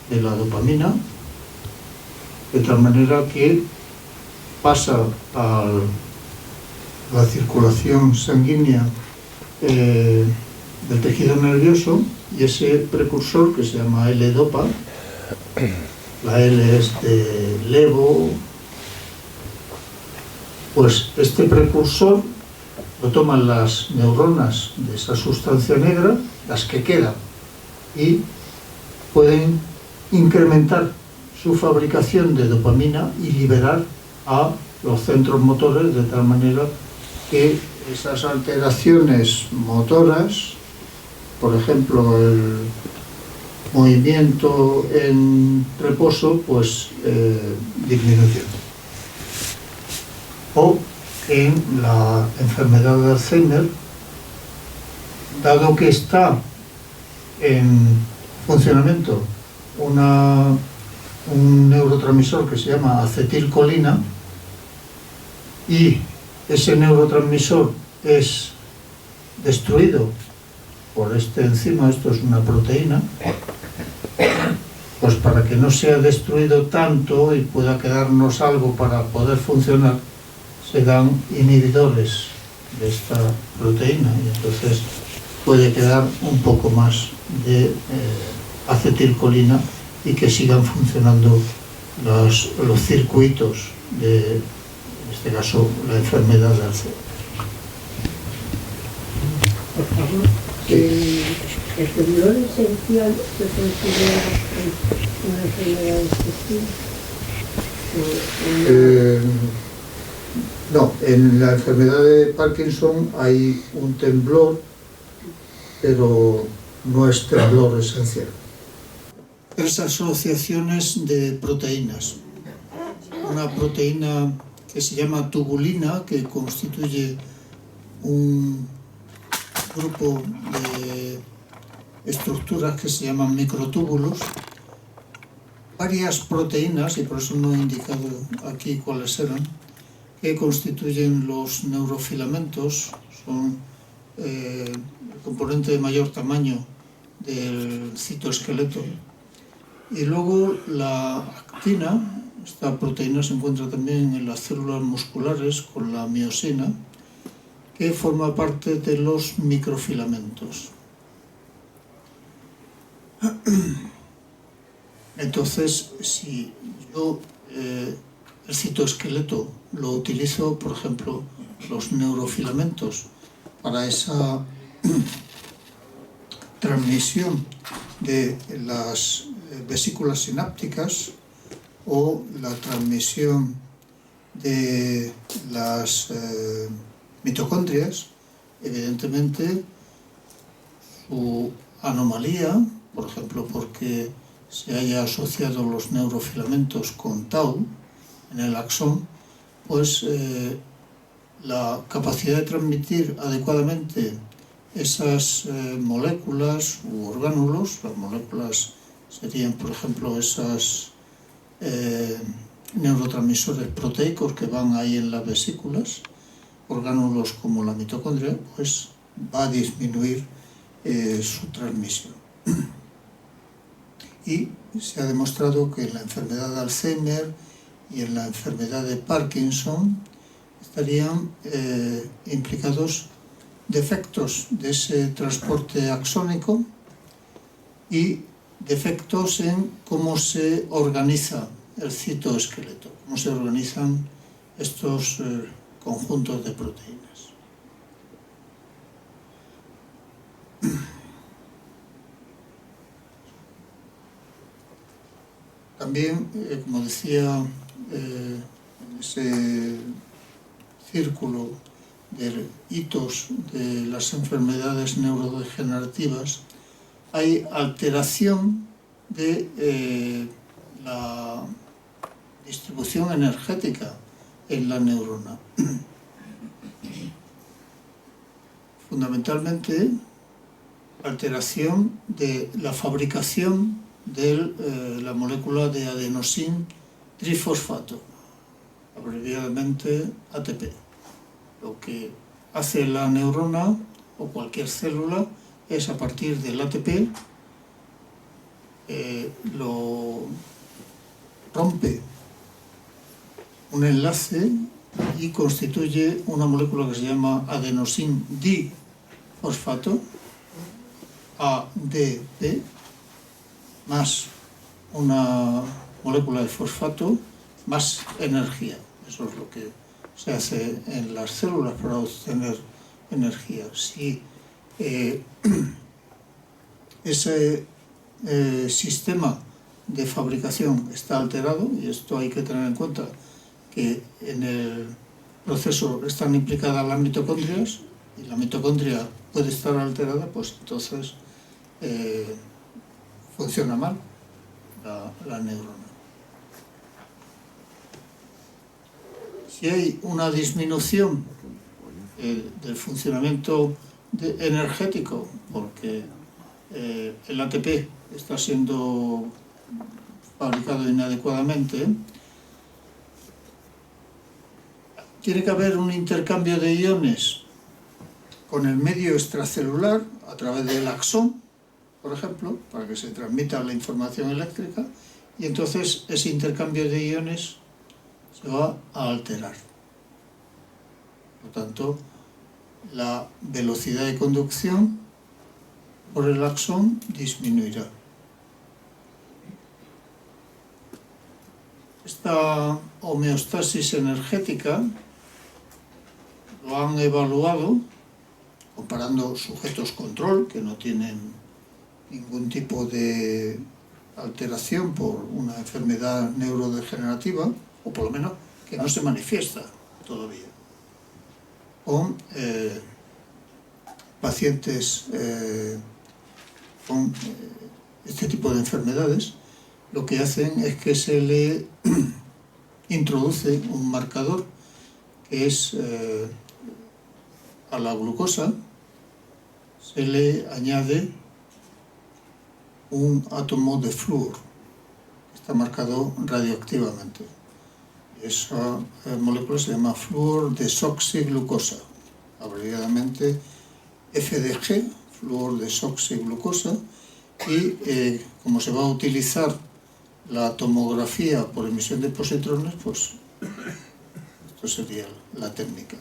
de la dopamina, de tal manera que pasa a la circulación sanguínea del tejido nervioso, y ese precursor, que se llama L-Dopa, la L es de levo, pues este precursor lo toman las neuronas de esa sustancia negra, las que quedan, y pueden incrementar su fabricación de dopamina y liberar a los centros motores, de tal manera que esas alteraciones motoras, por ejemplo el movimiento en reposo, pues disminuyen. O en la enfermedad de Alzheimer, dado que está en funcionamiento un neurotransmisor que se llama acetilcolina, y ese neurotransmisor es destruido por este enzima, esto es una proteína, pues para que no sea destruido tanto y pueda quedarnos algo para poder funcionar, se dan inhibidores de esta proteína, y entonces puede quedar un poco más de acetilcolina y que sigan funcionando los circuitos de, en este caso, la enfermedad de Alzheimer. Por favor, ¿el temblor esencial se considera una enfermedad de este estilo? No, en la enfermedad de Parkinson hay un temblor, pero no es temblor esencial. Tres asociaciones de proteínas. Una proteína que se llama tubulina, que constituye un grupo de estructuras que se llaman microtúbulos. Varias proteínas, y por eso no he indicado aquí cuáles eran, que constituyen los neurofilamentos, son el componente de mayor tamaño del citoesqueleto. Y luego la actina, esta proteína se encuentra también en las células musculares con la miosina, que forma parte de los microfilamentos. Entonces, si yo el citoesqueleto lo utilizo, por ejemplo, los neurofilamentos, para esa transmisión de las vesículas sinápticas o la transmisión de las mitocondrias, evidentemente su anomalía, por ejemplo, porque se haya asociado los neurofilamentos con tau en el axón, pues la capacidad de transmitir adecuadamente esas moléculas u orgánulos, las moléculas serían, por ejemplo, esos neurotransmisores proteicos que van ahí en las vesículas, orgánulos como la mitocondria, pues va a disminuir su transmisión. Y se ha demostrado que en la enfermedad de Alzheimer y en la enfermedad de Parkinson estarían implicados defectos de ese transporte axónico y defectos en cómo se organiza el citoesqueleto, cómo se organizan estos conjuntos de proteínas. También, como decía, en ese círculo de hitos de las enfermedades neurodegenerativas, hay alteración de la distribución energética en la neurona. Fundamentalmente, alteración de la fabricación de la molécula de adenosin trifosfato, abreviadamente ATP. Lo que hace la neurona o cualquier célula es, a partir del ATP, lo rompe un enlace y constituye una molécula que se llama adenosin difosfato, ADP, más una molécula de fosfato más energía. Eso es lo que se hace en las células para obtener energía. Si ese sistema de fabricación está alterado, y esto hay que tener en cuenta, que en el proceso están implicadas las mitocondrias, y la mitocondria puede estar alterada, pues entonces funciona mal la neurona. Si hay una disminución del funcionamiento energético, porque el ATP está siendo fabricado inadecuadamente, tiene que haber un intercambio de iones con el medio extracelular a través del axón, por ejemplo, para que se transmita la información eléctrica, y entonces ese intercambio de iones se va a alterar. Por lo tanto, la velocidad de conducción por el axón disminuirá. Esta homeostasis energética lo han evaluado comparando sujetos control que no tienen ningún tipo de alteración por una enfermedad neurodegenerativa, o por lo menos que no se manifiesta todavía, con pacientes con este tipo de enfermedades. Lo que hacen es que se le introduce un marcador que es a la glucosa se le añade un átomo de flúor que está marcado radioactivamente. Esa molécula se llama flúor desoxiglucosa, abreviadamente FDG, flúor desoxiglucosa, y como se va a utilizar la tomografía por emisión de positrones, pues esto sería la técnica.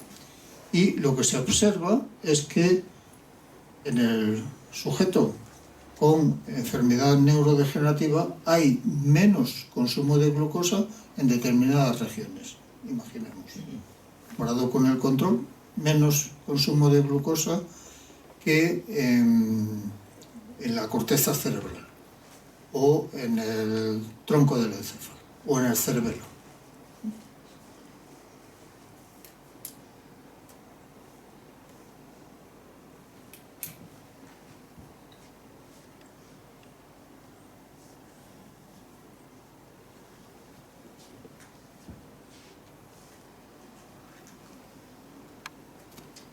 Y lo que se observa es que en el sujeto con enfermedad neurodegenerativa hay menos consumo de glucosa en determinadas regiones, imaginemos. Comparado con el control, menos consumo de glucosa que en la corteza cerebral, o en el tronco del encéfalo, o en el cerebelo.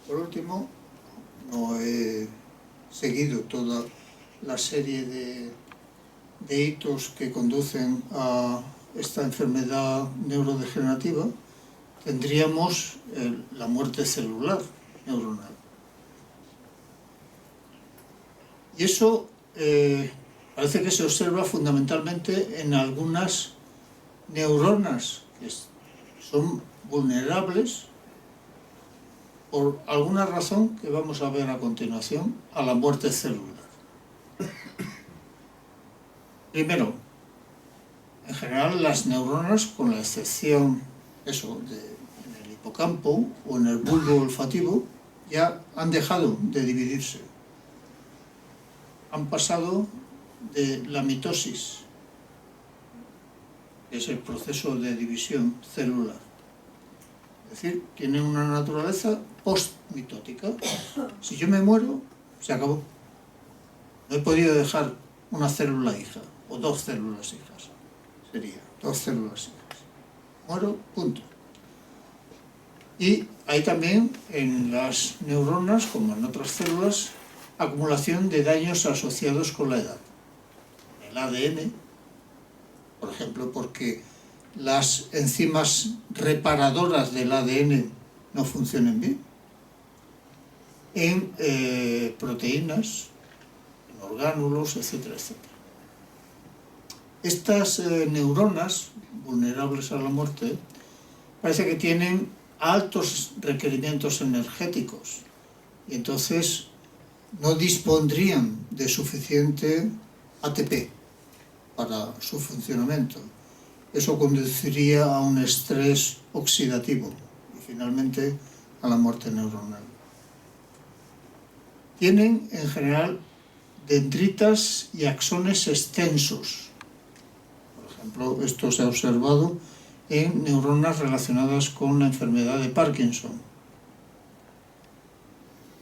Por último, no he seguido toda la serie de hitos que conducen a esta enfermedad neurodegenerativa. Tendríamos la muerte celular neuronal. Y eso parece que se observa fundamentalmente en algunas neuronas que son vulnerables por alguna razón que vamos a ver a continuación a la muerte celular. Primero, en general las neuronas, con la excepción en el hipocampo o en el bulbo olfativo, ya han dejado de dividirse. Han pasado de la mitosis, que es el proceso de división celular. Es decir, tienen una naturaleza postmitótica. Si yo me muero, se acabó. No he podido dejar una célula hija, o dos células hijas. Sería dos células hijas. Muero, punto. Y hay también en las neuronas, como en otras células, acumulación de daños asociados con la edad. El ADN, por ejemplo, porque las enzimas reparadoras del ADN no funcionen bien, en proteínas, en orgánulos, etcétera, etcétera. Estas neuronas vulnerables a la muerte parece que tienen altos requerimientos energéticos y entonces no dispondrían de suficiente ATP para su funcionamiento. Eso conduciría a un estrés oxidativo y finalmente a la muerte neuronal. Tienen en general dendritas y axones extensos. Por ejemplo, esto se ha observado en neuronas relacionadas con la enfermedad de Parkinson.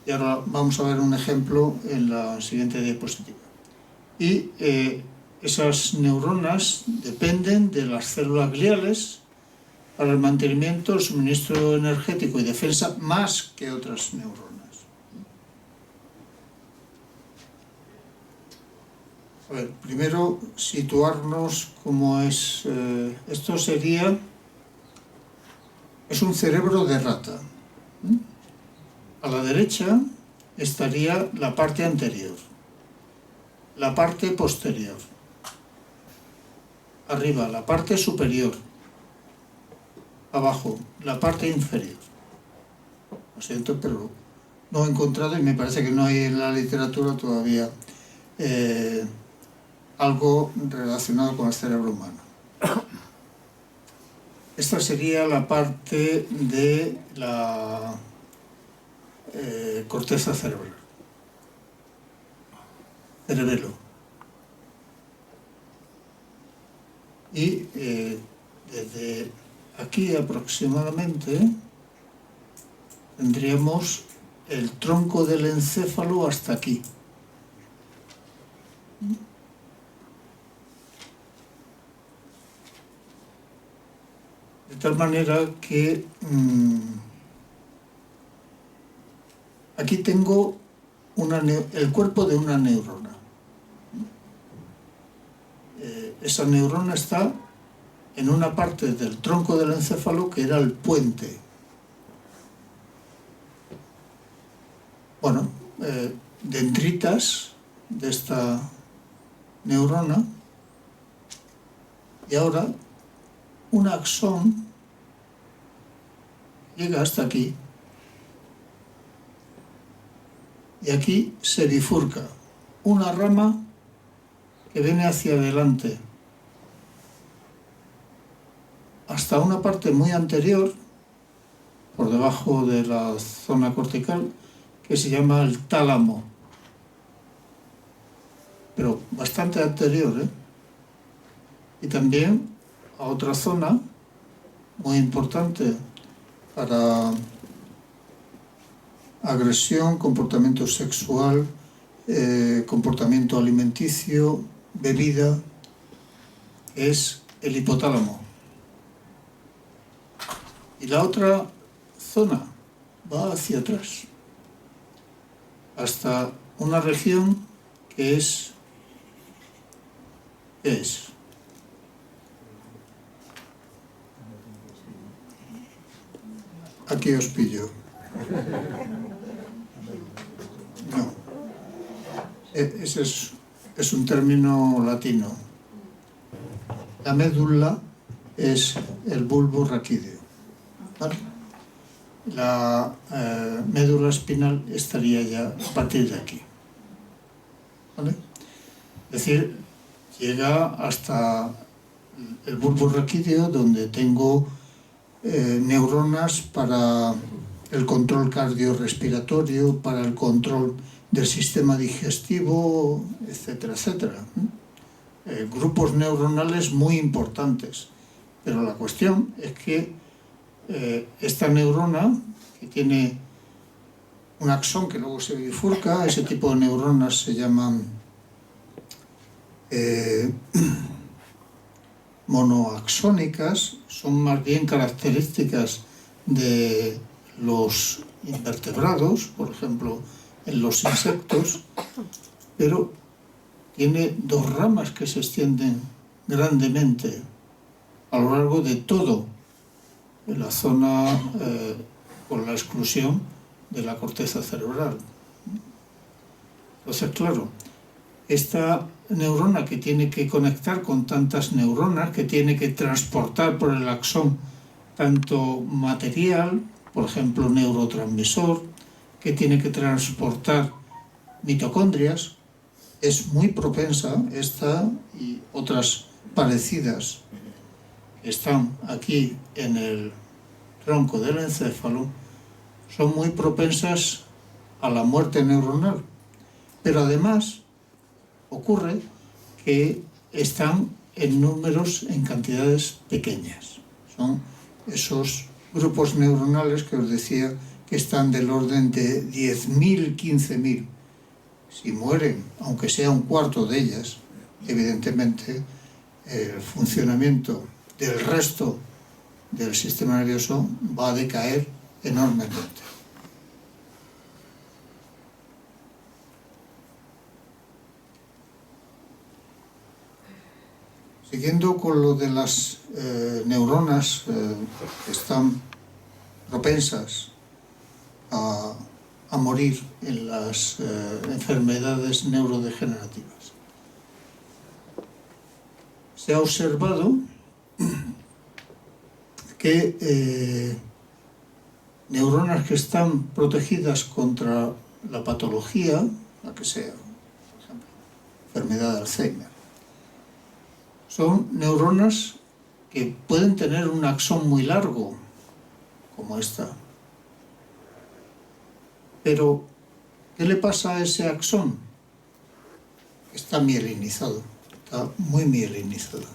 Y ahora vamos a ver un ejemplo en la siguiente diapositiva. Y esas neuronas dependen de las células gliales para el mantenimiento, el suministro energético y defensa más que otras neuronas. A ver, primero situarnos cómo es. Esto sería. Es un cerebro de rata. A la derecha estaría la parte anterior, la parte posterior, arriba la parte superior, abajo la parte inferior. Lo siento, pero no he encontrado y me parece que no hay en la literatura todavía algo relacionado con el cerebro humano. Esta sería la parte de la corteza cerebral, cerebelo. Y desde aquí aproximadamente tendríamos el tronco del encéfalo hasta aquí. De tal manera que aquí tengo el cuerpo de una neurona. Esa neurona está en una parte del tronco del encéfalo que era el puente. Bueno, dendritas de esta neurona y ahora un axón llega hasta aquí y aquí se bifurca una rama que viene hacia adelante hasta una parte muy anterior, por debajo de la zona cortical, que se llama el tálamo, pero bastante anterior, y también a otra zona muy importante para agresión, comportamiento sexual, comportamiento alimenticio, bebida, es el hipotálamo. Y la otra zona va hacia atrás, hasta una región que es aquí os pillo. No. Ese es un término latino. La médula es el bulbo raquídeo. ¿Vale? La médula espinal estaría ya a partir de aquí. ¿Vale? Es decir, llega hasta el bulbo raquídeo, donde tengo neuronas para el control cardiorrespiratorio, para el control del sistema digestivo, etcétera, etcétera. Grupos neuronales muy importantes. Pero la cuestión es que esta neurona, que tiene un axón que luego se bifurca, ese tipo de neuronas se llaman monoaxónicas, son más bien características de los invertebrados, por ejemplo, en los insectos, pero tiene dos ramas que se extienden grandemente a lo largo de todo la zona, con la exclusión de la corteza cerebral. Entonces, claro, esta neurona que tiene que conectar con tantas neuronas, que tiene que transportar por el axón tanto material, por ejemplo, neurotransmisor, que tiene que transportar mitocondrias, es muy propensa, esta y otras parecidas que están aquí en el tronco del encéfalo, son muy propensas a la muerte neuronal. Pero además ocurre que están en números, en cantidades pequeñas. Son esos grupos neuronales que os decía que están del orden de 10.000, 15.000. Si mueren, aunque sea un cuarto de ellas, evidentemente el funcionamiento del resto del sistema nervioso va a decaer enormemente. Siguiendo con lo de las neuronas que están propensas a morir en las enfermedades neurodegenerativas, se ha observado que neuronas que están protegidas contra la patología, la que sea, por ejemplo, enfermedad de Alzheimer, son neuronas que pueden tener un axón muy largo, como esta. Pero, ¿qué le pasa a ese axón? Está mielinizado, está muy mielinizado.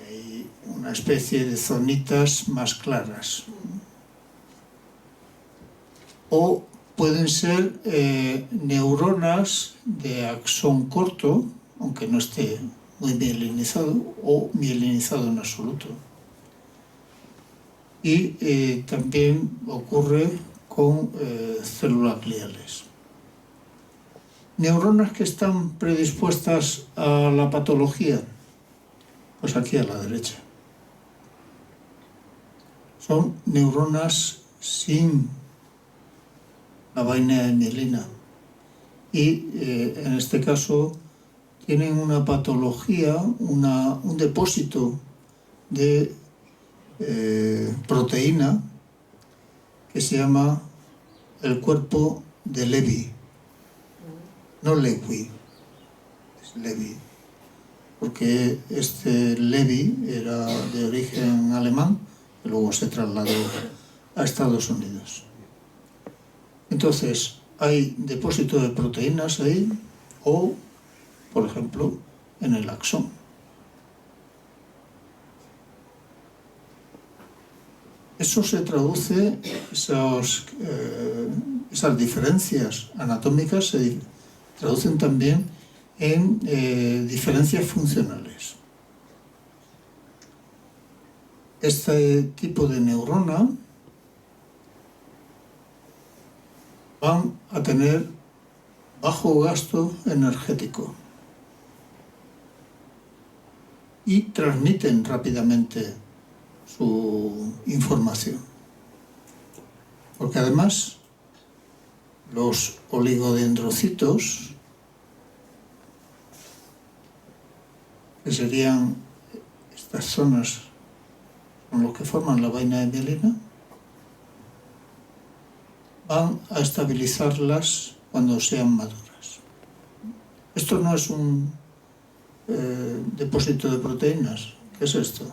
Hay una especie de zonitas más claras. O pueden ser neuronas de axón corto, aunque no esté muy mielinizado, o mielinizado en absoluto. Y también ocurre con células gliales. Neuronas que están predispuestas a la patología, pues aquí a la derecha. Son neuronas sin la vaina de mielina y en este caso tienen una patología, un depósito de proteína que se llama el cuerpo de Lewy. No Lewy, es Lewy, porque este Lewy era de origen alemán y luego se trasladó a Estados Unidos. Entonces, hay depósito de proteínas ahí, o, por ejemplo, en el axón. Eso se traduce, esas diferencias anatómicas se traducen también en diferencias funcionales. Este tipo de neurona van a tener bajo gasto energético y transmiten rápidamente su información. Porque además los oligodendrocitos, que serían estas zonas con los que forman la vaina de mielina, van a estabilizarlas cuando sean maduras. Esto no es un depósito de proteínas. ¿Qué es esto?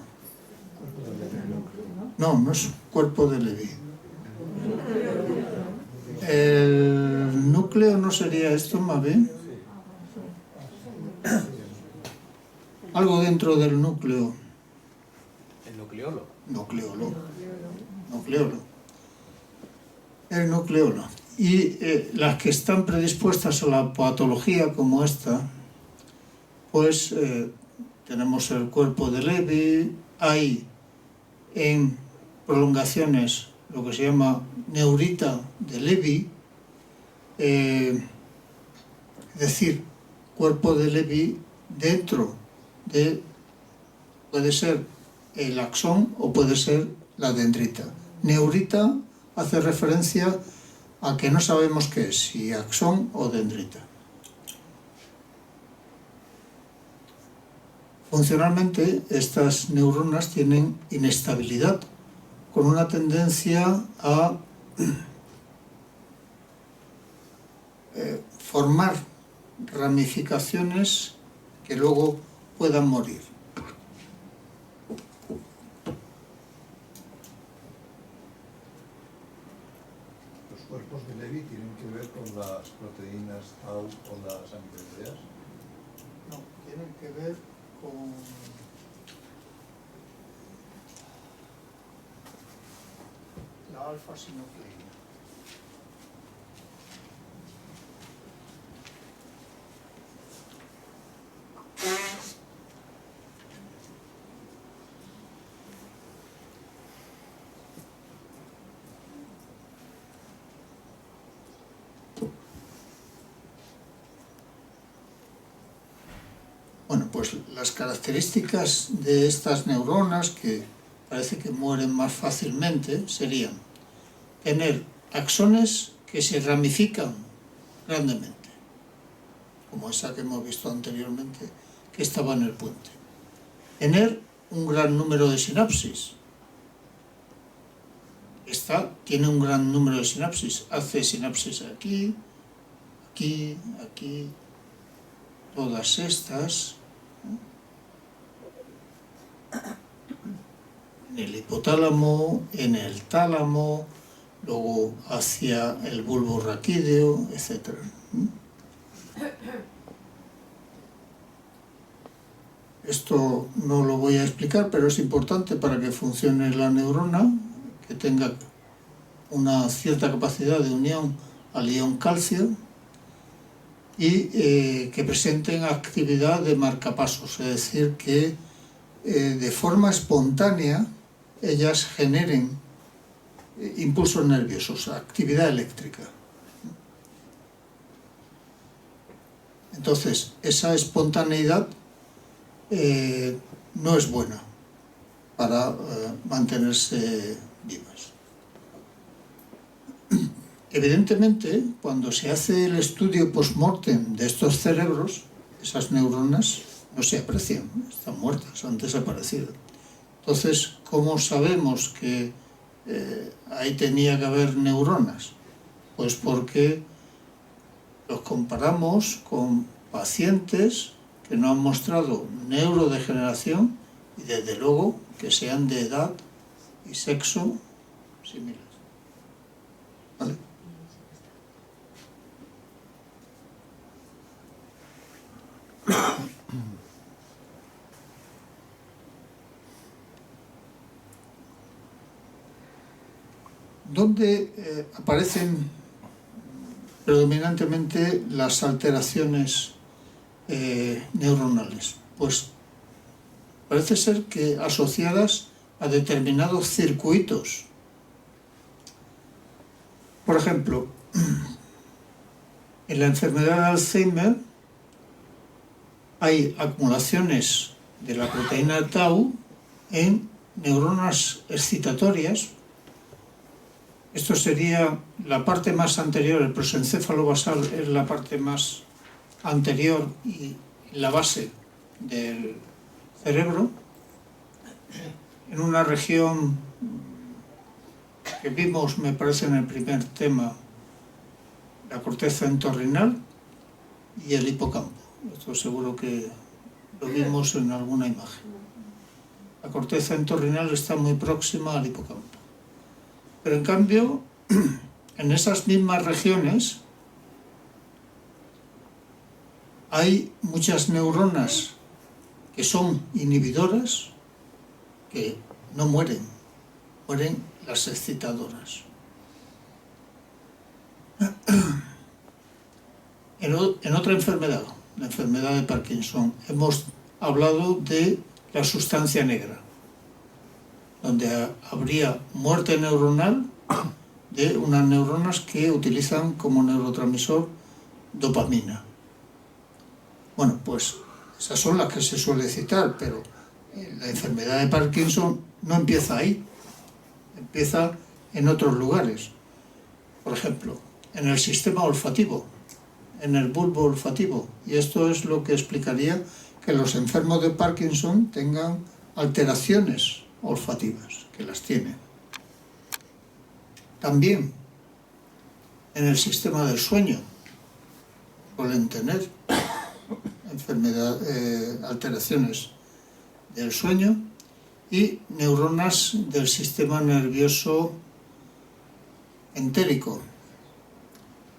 No, no es cuerpo de Lewy. El núcleo no sería esto, más bien. Algo dentro del núcleo. El nucleolo. Nucleolo. El nucleolo. Y las que están predispuestas a la patología como esta, pues tenemos el cuerpo de Lewy, hay en prolongaciones lo que se llama neurita de Lewy, es decir, cuerpo de Lewy dentro de Puede ser el axón o puede ser la dendrita. Neurita hace referencia a que no sabemos qué es, si axón o dendrita. Funcionalmente, estas neuronas tienen inestabilidad, con una tendencia a formar ramificaciones que luego puedan morir. ¿Los cuerpos de Levy tienen que ver con las proteínas tau o las amiloideas? No, tienen que ver con la alfa-sinucleína. Bueno, pues las características de estas neuronas, que parece que mueren más fácilmente, serían tener axones que se ramifican grandemente, como esa que hemos visto anteriormente, que estaba en el puente. Tener un gran número de sinapsis. Esta tiene un gran número de sinapsis. Hace sinapsis aquí, aquí, aquí, todas estas, en el hipotálamo, en el tálamo, luego hacia el bulbo raquídeo, etc. Esto no lo voy a explicar, pero es importante para que funcione la neurona, que tenga una cierta capacidad de unión al ion calcio y que presenten actividad de marcapasos, es decir, que de forma espontánea ellas generen impulsos nerviosos, actividad eléctrica. Entonces, esa espontaneidad no es buena para mantenerse vivas. Evidentemente, cuando se hace el estudio post-mortem de estos cerebros, esas neuronas no se aprecian, están muertas, han desaparecido. Entonces, ¿cómo sabemos que ahí tenía que haber neuronas? Pues porque los comparamos con pacientes que no han mostrado neurodegeneración y desde luego que sean de edad y sexo similares. ¿Vale? ¿Dónde aparecen predominantemente las alteraciones neuronales? Pues parece ser que asociadas a determinados circuitos. Por ejemplo, en la enfermedad de Alzheimer hay acumulaciones de la proteína tau en neuronas excitatorias. Esto sería la parte más anterior, el prosencéfalo basal es la parte más anterior y la base del cerebro, en una región que vimos, me parece, en el primer tema, la corteza entorrinal y el hipocampo. Esto seguro que lo vimos en alguna imagen. La corteza entorrinal está muy próxima al hipocampo. Pero en cambio, en esas mismas regiones hay muchas neuronas que son inhibidoras, que no mueren, mueren las excitadoras. En otra enfermedad, la enfermedad de Parkinson, hemos hablado de la sustancia negra, donde habría muerte neuronal de unas neuronas que utilizan como neurotransmisor dopamina. Bueno, pues esas son las que se suele citar, pero la enfermedad de Parkinson no empieza ahí, empieza en otros lugares. Por ejemplo, en el sistema olfativo, en el bulbo olfativo. Y esto es lo que explicaría que los enfermos de Parkinson tengan alteraciones olfativas, que las tienen. También en el sistema del sueño suelen tener alteraciones del sueño y neuronas del sistema nervioso entérico.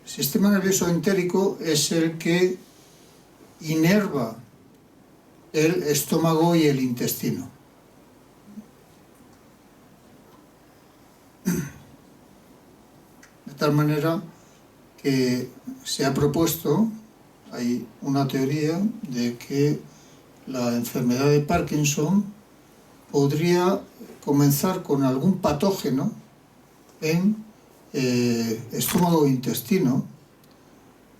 El sistema nervioso entérico es el que inerva el estómago y el intestino. De tal manera que se ha propuesto, hay una teoría de que la enfermedad de Parkinson podría comenzar con algún patógeno en estómago e intestino,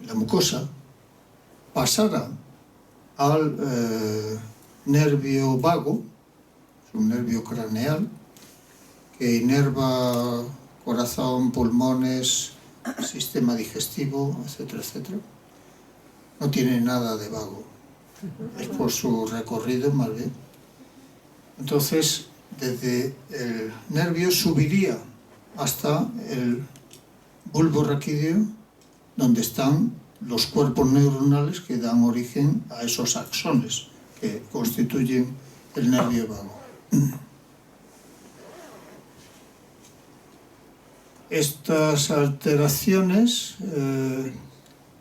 la mucosa, pasara al nervio vago, es un nervio craneal que inerva corazón, pulmones, sistema digestivo, etcétera, etcétera. No tiene nada de vago, es por su recorrido más bien. Entonces, desde el nervio subiría hasta el bulbo raquídeo, donde están los cuerpos neuronales que dan origen a esos axones que constituyen el nervio vago. Estas alteraciones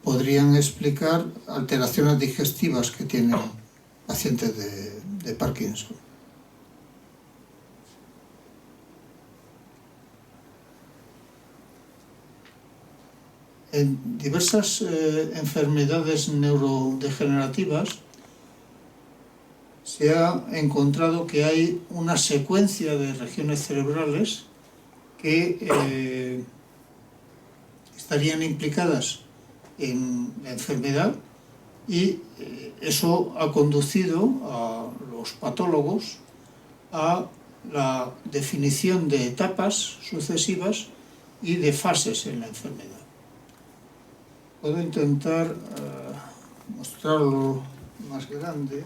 podrían explicar alteraciones digestivas que tienen pacientes de Parkinson. En diversas enfermedades neurodegenerativas se ha encontrado que hay una secuencia de regiones cerebrales que estarían implicadas en la enfermedad y eso ha conducido a los patólogos a la definición de etapas sucesivas y de fases en la enfermedad. Puedo intentar mostrarlo más grande.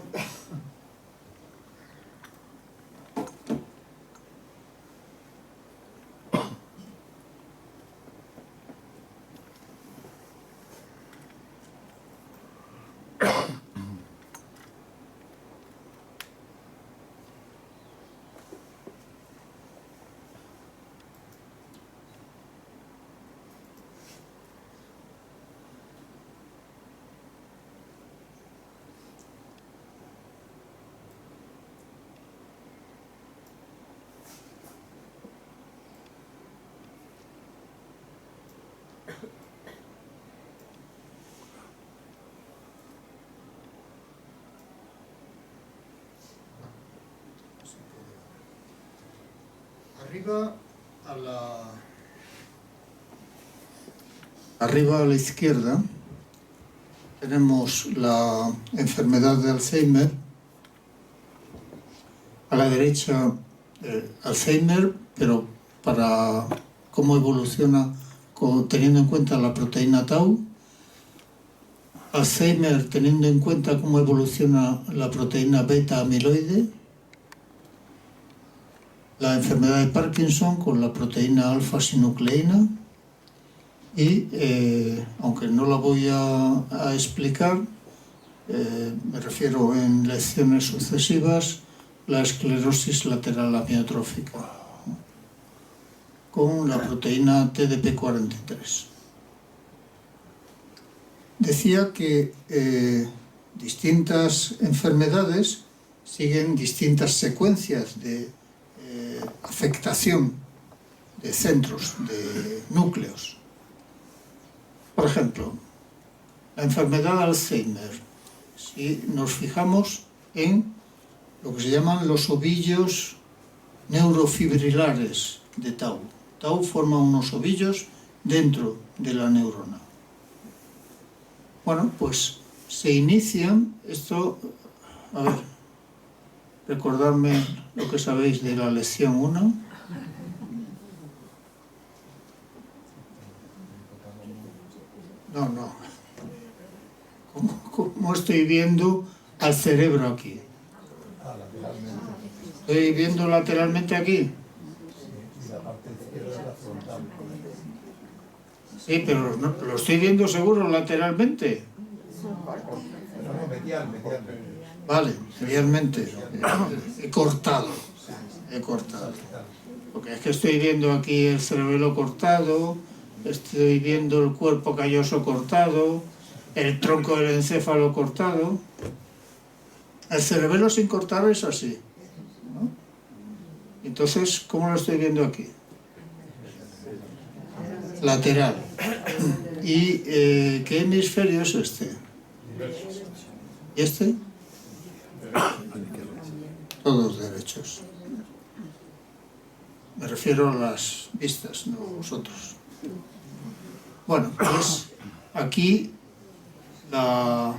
Arriba a la izquierda tenemos la enfermedad de Alzheimer, a la derecha Alzheimer, pero para cómo evoluciona teniendo en cuenta la proteína tau, Alzheimer teniendo en cuenta cómo evoluciona la proteína beta amiloide, la enfermedad de Parkinson con la proteína alfa-sinucleína y, aunque no la voy a explicar, me refiero en lecciones sucesivas, la esclerosis lateral amiotrófica con la proteína TDP43. Decía que distintas enfermedades siguen distintas secuencias de afectación de centros, de núcleos. Por ejemplo, la enfermedad de Alzheimer, si nos fijamos en lo que se llaman los ovillos neurofibrilares de tau. Tau forma unos ovillos dentro de la neurona. Bueno, pues se inician, esto, a ver, recordarme lo que sabéis de la lección 1. No. ¿Cómo estoy viendo al cerebro aquí? ¿Estoy viendo lateralmente aquí? Y la parte izquierda es la frontal. Sí, pero no, lo estoy viendo seguro lateralmente. No, medialmente. Vale, medialmente. He cortado. Porque es que estoy viendo aquí el cerebelo cortado, estoy viendo el cuerpo calloso cortado, el tronco del encéfalo cortado. El cerebelo sin cortar es así, ¿no? Entonces, ¿cómo lo estoy viendo aquí? Lateral. ¿Y qué hemisferio es este? ¿Y este? Todos derechos. Me refiero a las vistas, no a vosotros. Bueno, pues aquí la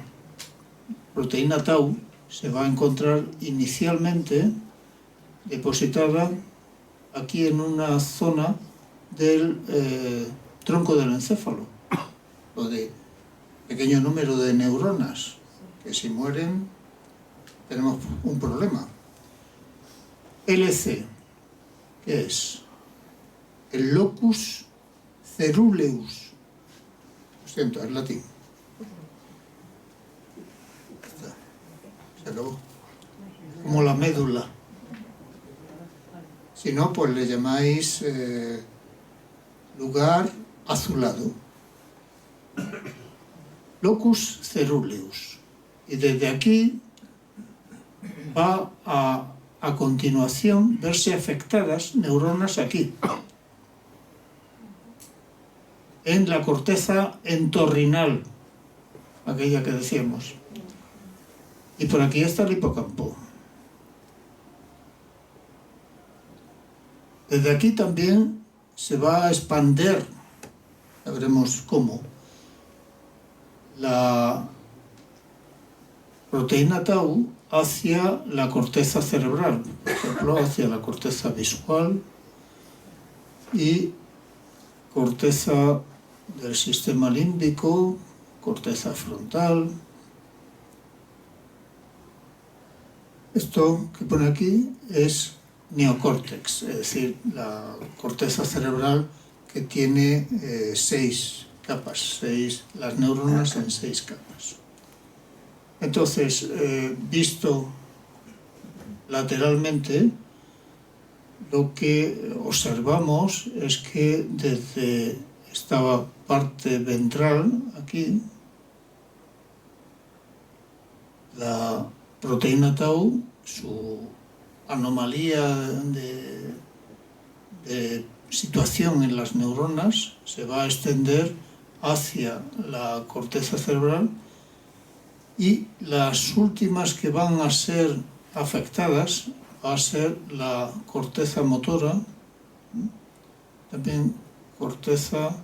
proteína tau se va a encontrar inicialmente depositada aquí en una zona del tronco del encéfalo, o de pequeño número de neuronas, que si mueren tenemos un problema. LC, ¿qué es? El locus ceruleus. Lo siento, es latín. Se acabó. Como la médula. Si no, pues le llamáis lugar azulado. Locus ceruleus. Y desde aquí va a continuación verse afectadas neuronas aquí, en la corteza entorrinal, aquella que decíamos. Y por aquí está el hipocampo. Desde aquí también se va a expandir, ya veremos cómo, la proteína tau hacia la corteza cerebral, por ejemplo, hacia la corteza visual y corteza del sistema límbico, corteza frontal. Esto que pone aquí es neocórtex, es decir, la corteza cerebral que tiene 6 capas, las neuronas en 6 capas. Entonces, visto lateralmente, lo que observamos es que desde esta parte ventral, aquí, la proteína tau, su anomalía de situación en las neuronas, se va a extender hacia la corteza cerebral, y las últimas que van a ser afectadas va a ser la corteza motora, también corteza,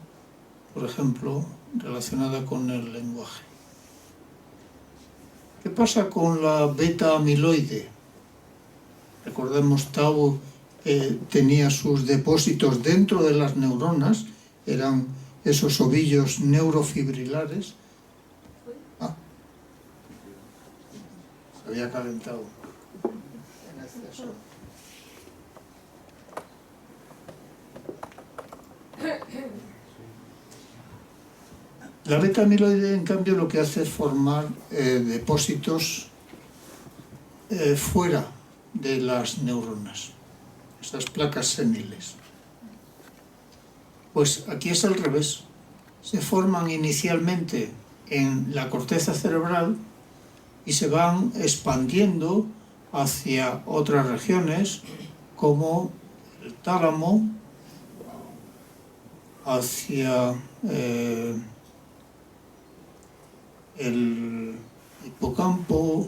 por ejemplo, relacionada con el lenguaje. ¿Qué pasa con la beta amiloide? Recordemos, tau tenía sus depósitos dentro de las neuronas, eran esos ovillos neurofibrilares. Se había calentado en exceso. La beta amiloide, en cambio, lo que hace es formar depósitos fuera de las neuronas, esas placas seniles. Pues aquí es al revés. Se forman inicialmente en la corteza cerebral y se van expandiendo hacia otras regiones como el tálamo, hacia el hipocampo,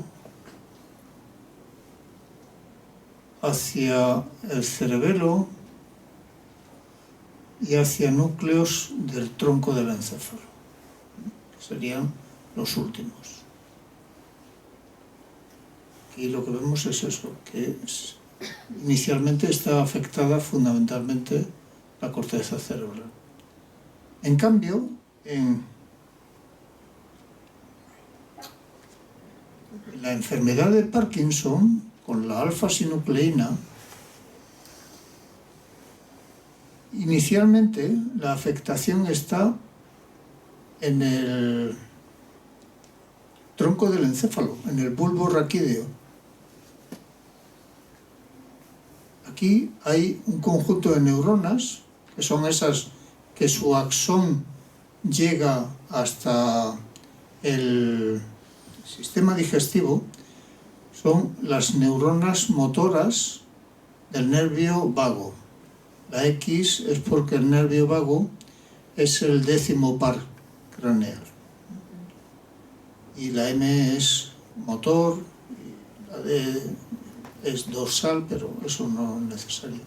hacia el cerebelo y hacia núcleos del tronco del encéfalo, que serían los últimos. aquí lo que vemos es eso, que inicialmente está afectada fundamentalmente la corteza cerebral. En cambio, en la enfermedad de Parkinson, con la alfa-sinucleína, inicialmente la afectación está en el tronco del encéfalo, en el bulbo raquídeo. Aquí hay un conjunto de neuronas, que son esas que su axón llega hasta el sistema digestivo, son las neuronas motoras del nervio vago. La X es porque el nervio vago es el 10º par craneal. Y la M es motor, y la D es dorsal, pero eso no es necesario.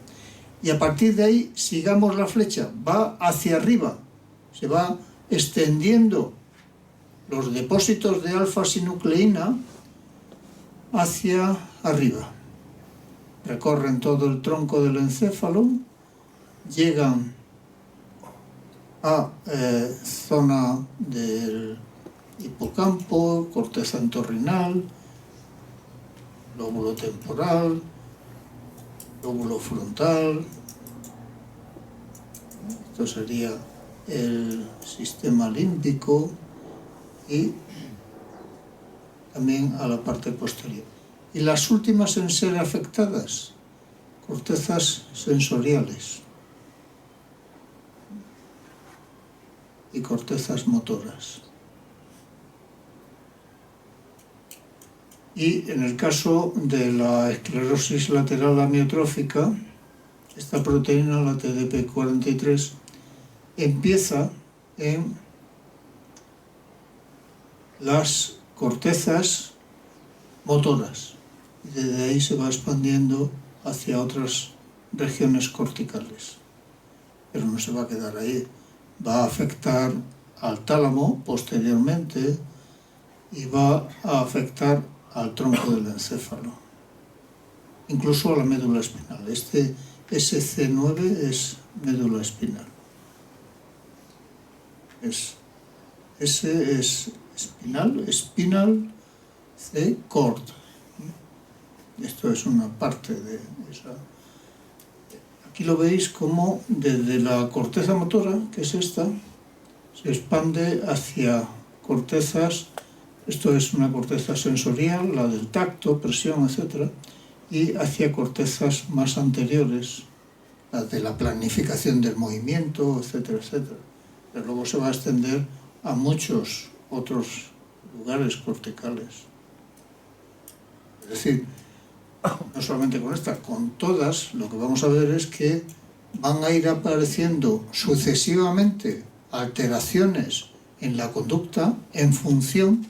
Y a partir de ahí, sigamos la flecha, va hacia arriba, se va extendiendo los depósitos de alfa-sinucleína hacia arriba. Recorren todo el tronco del encéfalo, llegan a zona del hipocampo, corteza entorrinal, lóbulo temporal, lóbulo frontal. Esto sería el sistema límbico y también a la parte posterior. Y las últimas en ser afectadas, cortezas sensoriales y cortezas motoras. Y en el caso de la esclerosis lateral amiotrófica, esta proteína, la TDP43, empieza en las cortezas motoras y desde ahí se va expandiendo hacia otras regiones corticales. Pero no se va a quedar ahí, va a afectar al tálamo posteriormente y va a afectar al tronco del encéfalo, incluso a la médula espinal. Este SC9 es médula espinal. S es spinal C cord. Esto es una parte de esa. Aquí lo veis como desde la corteza motora, que es esta, se expande hacia cortezas. Esto es una corteza sensorial, la del tacto, presión, etc. Y hacia cortezas más anteriores, la de la planificación del movimiento, etcétera, etcétera. Pero luego se va a extender a muchos otros lugares corticales. Es decir, no solamente con esta, con todas, lo que vamos a ver es que van a ir apareciendo sucesivamente alteraciones en la conducta en función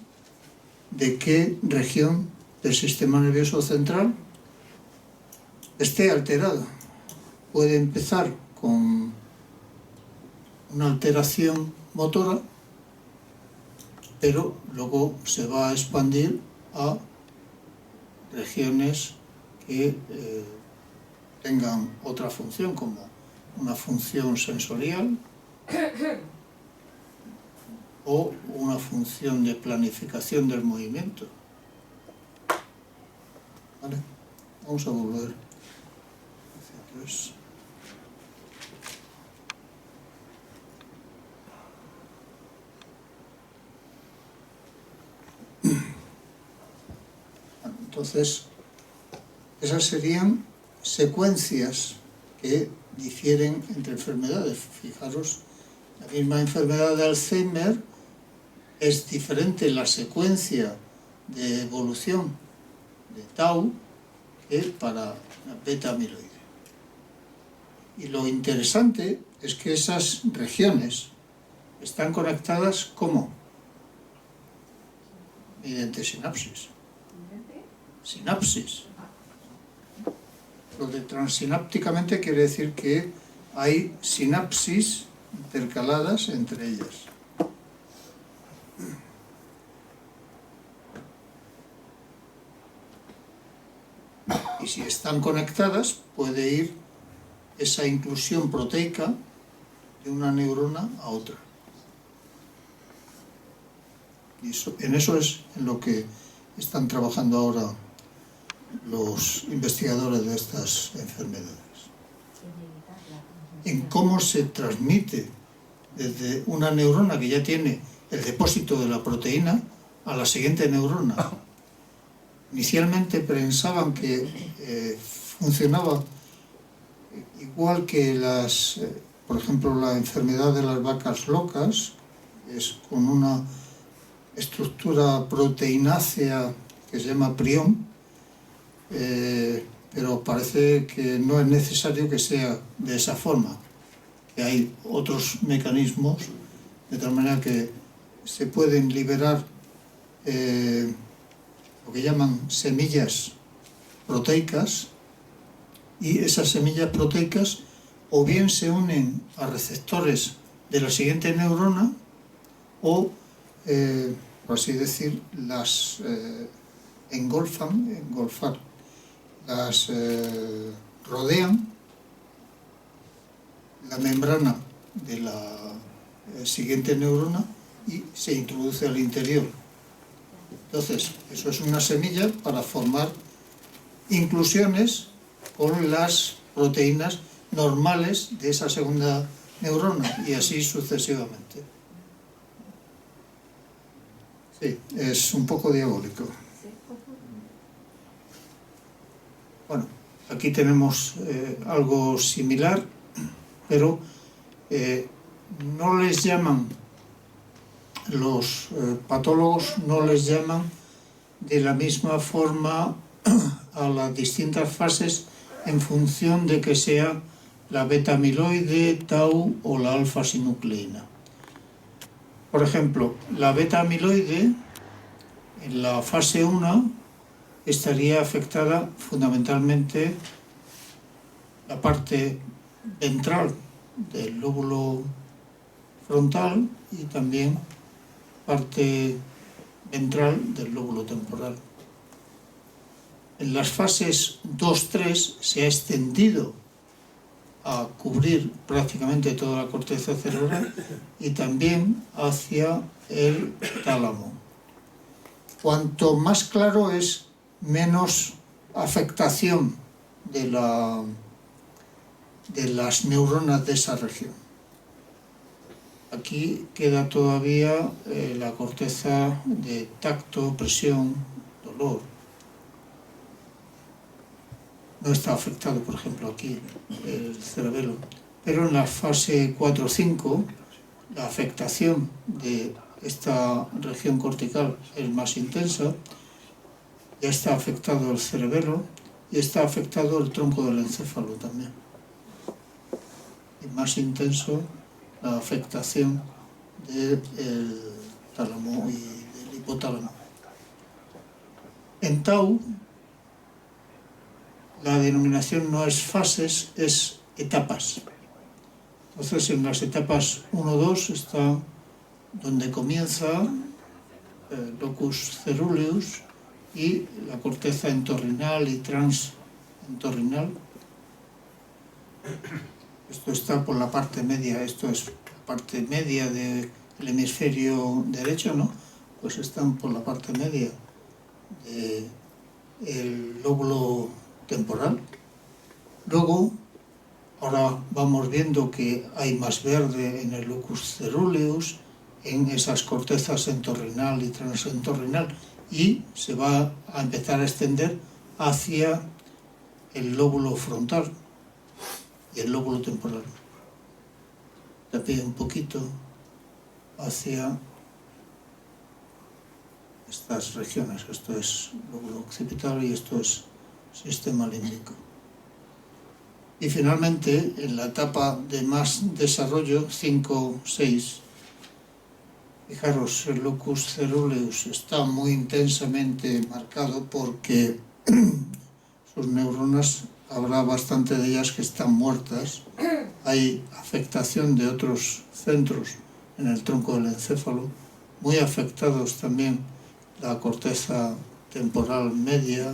de qué región del sistema nervioso central esté alterada. Puede empezar con una alteración motora, pero luego se va a expandir a regiones que tengan otra función, como una función sensorial o una función de planificación del movimiento. ¿Vale? Vamos a volver hacia atrás. Entonces, esas serían secuencias que difieren entre enfermedades. Fijaros, la misma enfermedad de Alzheimer es diferente la secuencia de evolución de tau que para la beta amiloide. Y lo interesante es que esas regiones están conectadas ¿cómo? Mediante sinapsis. Sinapsis. Lo de transinápticamente quiere decir que hay sinapsis intercaladas entre ellas. Y si están conectadas, puede ir esa inclusión proteica de una neurona a otra. Y en eso es en lo que están trabajando ahora los investigadores de estas enfermedades. En cómo se transmite desde una neurona que ya tiene el depósito de la proteína a la siguiente neurona. Inicialmente pensaban que funcionaba igual que por ejemplo, la enfermedad de las vacas locas, es con una estructura proteinácea que se llama prión, pero parece que no es necesario que sea de esa forma, que hay otros mecanismos, de tal manera que se pueden liberar lo que llaman semillas proteicas, y esas semillas proteicas o bien se unen a receptores de la siguiente neurona o, por así decir, las engolfar, las rodean la membrana de la siguiente neurona y se introduce al interior. Entonces, eso es una semilla para formar inclusiones con las proteínas normales de esa segunda neurona y así sucesivamente. Sí, es un poco diabólico. Bueno, aquí tenemos algo similar, pero no les llaman, los patólogos no les llaman de la misma forma a las distintas fases en función de que sea la beta-amiloide, tau o la alfa-sinucleína. Por ejemplo, la beta-amiloide en la fase 1 estaría afectada fundamentalmente la parte ventral del lóbulo frontal y también parte ventral del lóbulo temporal. En las fases 2-3 se ha extendido a cubrir prácticamente toda la corteza cerebral y también hacia el tálamo. Cuanto más claro es, menos afectación de las neuronas de esa región. Aquí queda todavía la corteza de tacto, presión, dolor. No está afectado, por ejemplo, aquí el cerebelo. Pero en la fase 4-5, la afectación de esta región cortical es más intensa. Ya está afectado el cerebelo y está afectado el tronco del encéfalo también. Y más intenso la afectación del tálamo y del hipotálamo. En tau, la denominación no es fases, es etapas. Entonces, en las etapas 1-2 está donde comienza el locus ceruleus y la corteza entorrinal y transentorrinal. Esto está por la parte media, esto es la parte media del hemisferio derecho, ¿no? Pues están por la parte media del lóbulo temporal. Luego, ahora vamos viendo que hay más verde en el locus ceruleus, en esas cortezas entorrinal y transentorrinal, y se va a empezar a extender hacia el lóbulo frontal y el lóbulo temporal. También un poquito hacia estas regiones. Esto es lóbulo occipital y esto es sistema límbico. Y finalmente, en la etapa de más desarrollo, 5-6, fijaros, el locus ceruleus está muy intensamente marcado porque sus neuronas, habrá bastante de ellas que están muertas. Hay afectación de otros centros en el tronco del encéfalo, muy afectados también la corteza temporal media,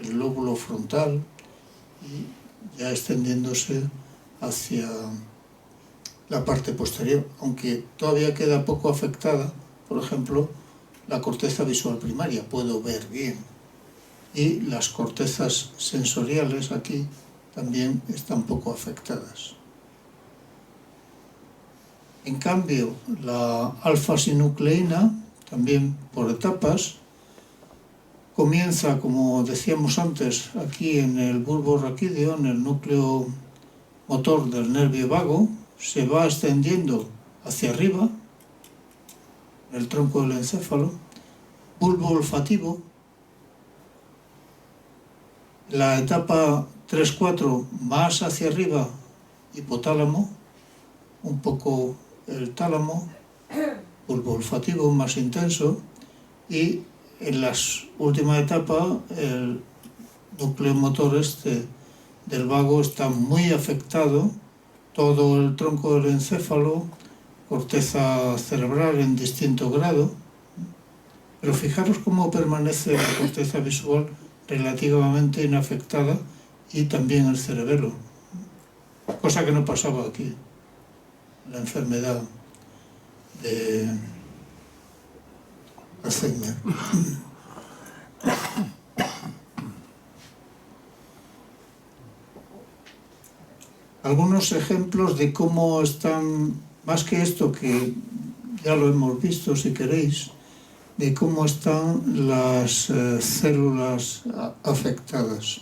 el lóbulo frontal y ya extendiéndose hacia la parte posterior, aunque todavía queda poco afectada, por ejemplo, la corteza visual primaria, puedo ver bien, y las cortezas sensoriales aquí también están poco afectadas. En cambio, la alfa-sinucleína, también por etapas, comienza, como decíamos antes, aquí en el bulbo raquídeo, en el núcleo motor del nervio vago, se va extendiendo hacia arriba, en el tronco del encéfalo, bulbo olfativo. La etapa 3-4 más hacia arriba, hipotálamo, un poco el tálamo, bulbo olfativo más intenso, y en la última etapa el núcleo motor del vago está muy afectado, todo el tronco del encéfalo, corteza cerebral en distinto grado, pero fijaros cómo permanece la corteza visual relativamente inafectada y también el cerebelo, cosa que no pasaba aquí, la enfermedad de Alzheimer. Algunos ejemplos de cómo están, más que esto que ya lo hemos visto si queréis, de cómo están las células afectadas.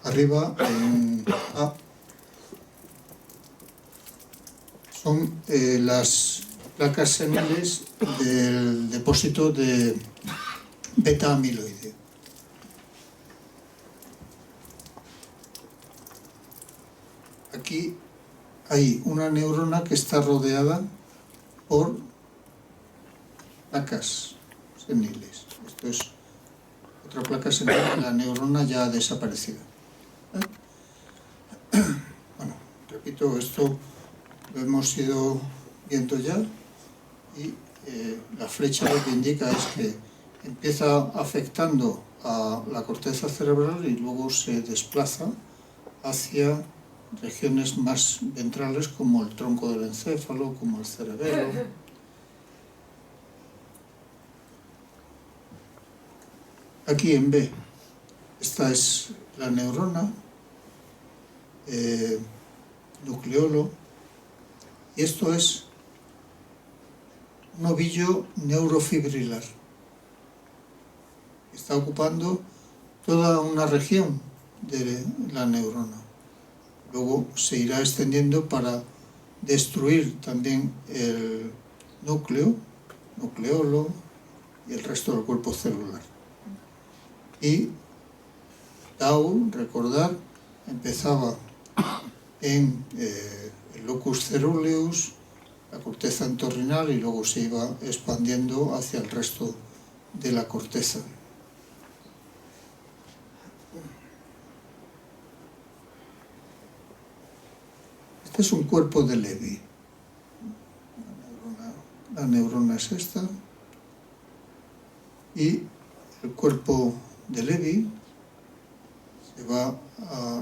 Arriba en A son las placas seniles del depósito de beta amiloide. Aquí hay una neurona que está rodeada por placas seniles. Esto es otra placa senil, la neurona ya ha desaparecido. Bueno, repito, esto lo hemos ido viendo ya y la flecha lo que indica es que empieza afectando a la corteza cerebral y luego se desplaza hacia regiones más ventrales como el tronco del encéfalo, como el cerebelo. Aquí en B, esta es la neurona, nucleolo, y esto es un ovillo neurofibrilar. Está ocupando toda una región de la neurona. Luego se irá extendiendo para destruir también el núcleo, nucleolo y el resto del cuerpo celular. Y tau, recordar, empezaba en el locus ceruleus, la corteza entorrinal, y luego se iba expandiendo hacia el resto de la corteza. Este es un cuerpo de Levy. La neurona es esta. Y el cuerpo de Levy se va a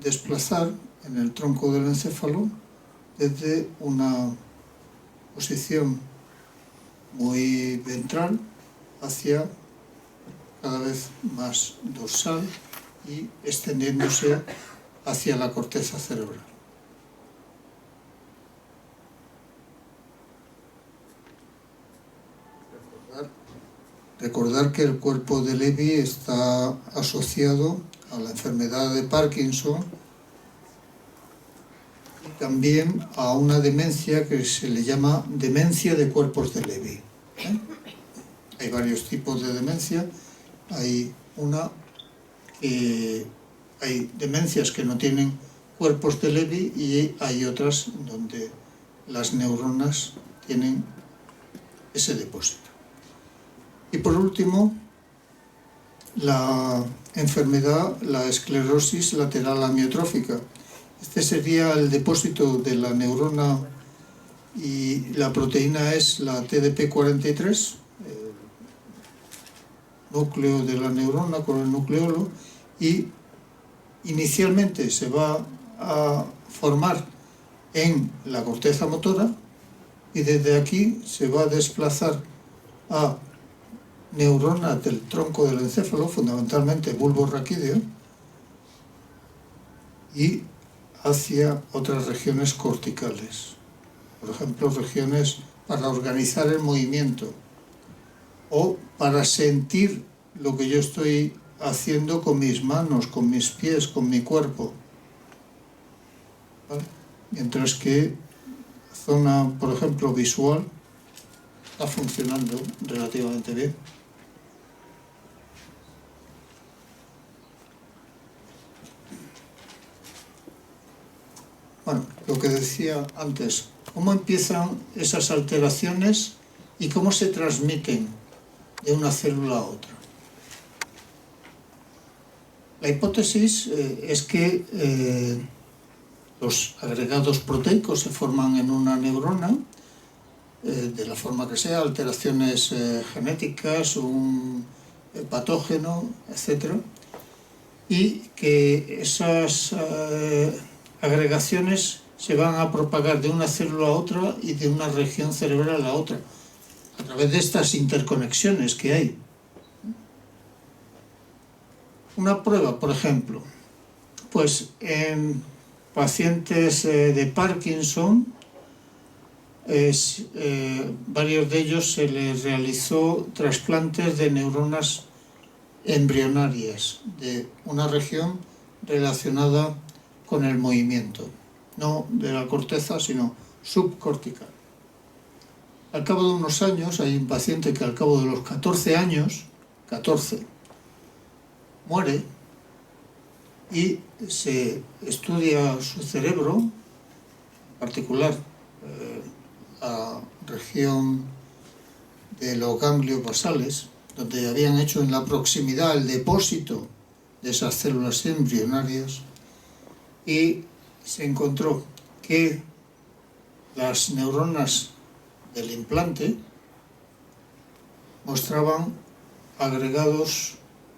desplazar en el tronco del encéfalo desde una posición muy ventral hacia cada vez más dorsal y extendiéndose hacia la corteza cerebral. Recordar que el cuerpo de Levy está asociado a la enfermedad de Parkinson y también a una demencia que se le llama demencia de cuerpos de Levy. Hay varios tipos de demencia. Hay hay demencias que no tienen cuerpos de Lewy y hay otras donde las neuronas tienen ese depósito. Y por último, la enfermedad, la esclerosis lateral amiotrófica. Este sería el depósito de la neurona y la proteína es la TDP43, el núcleo de la neurona con el nucleolo, y inicialmente se va a formar en la corteza motora y desde aquí se va a desplazar a neuronas del tronco del encéfalo, fundamentalmente bulbo raquídeo, y hacia otras regiones corticales, por ejemplo, regiones para organizar el movimiento o para sentir lo que yo estoy haciendo con mis manos, con mis pies, con mi cuerpo, ¿vale? Mientras que la zona, por ejemplo, visual está funcionando relativamente bien. Bueno, lo que decía antes, ¿cómo empiezan esas alteraciones y cómo se transmiten de una célula a otra? La hipótesis es que los agregados proteicos se forman en una neurona, de la forma que sea, alteraciones genéticas, un patógeno, etc. Y que esas agregaciones se van a propagar de una célula a otra y de una región cerebral a otra, a través de estas interconexiones que hay. Una prueba, por ejemplo, pues en pacientes de Parkinson, varios de ellos se les realizó trasplantes de neuronas embrionarias de una región relacionada con el movimiento, no de la corteza, sino subcortical. Al cabo de unos años, hay un paciente que al cabo de los 14 años, 14, muere y se estudia su cerebro, en particular la región de los ganglios basales, donde habían hecho en la proximidad el depósito de esas células embrionarias, y se encontró que las neuronas del implante mostraban agregados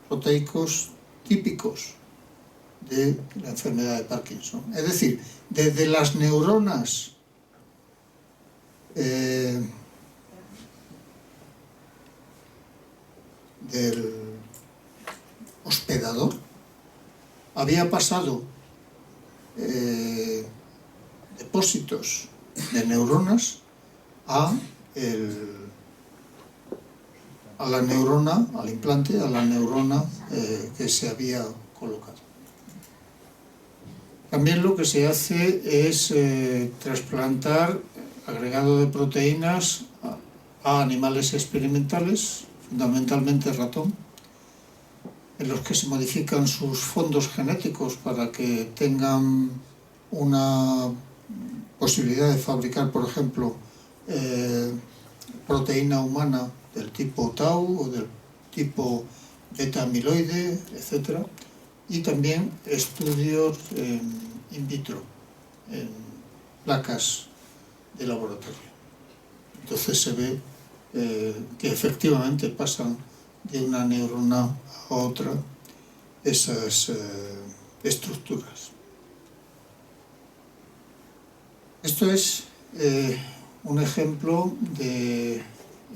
proteicos típicos de la enfermedad de Parkinson. Es decir, desde las neuronas del hospedador había pasado depósitos de neuronas a la neurona, al implante, a la neurona que se había colocado. También lo que se hace es trasplantar agregado de proteínas a animales experimentales, fundamentalmente ratón, en los que se modifican sus fondos genéticos para que tengan una posibilidad de fabricar, por ejemplo, proteína humana del tipo tau o del tipo beta-amiloide, etc. Y también estudios in vitro, en placas de laboratorio. Entonces se ve que efectivamente pasan de una neurona a otra esas estructuras. Esto es un ejemplo de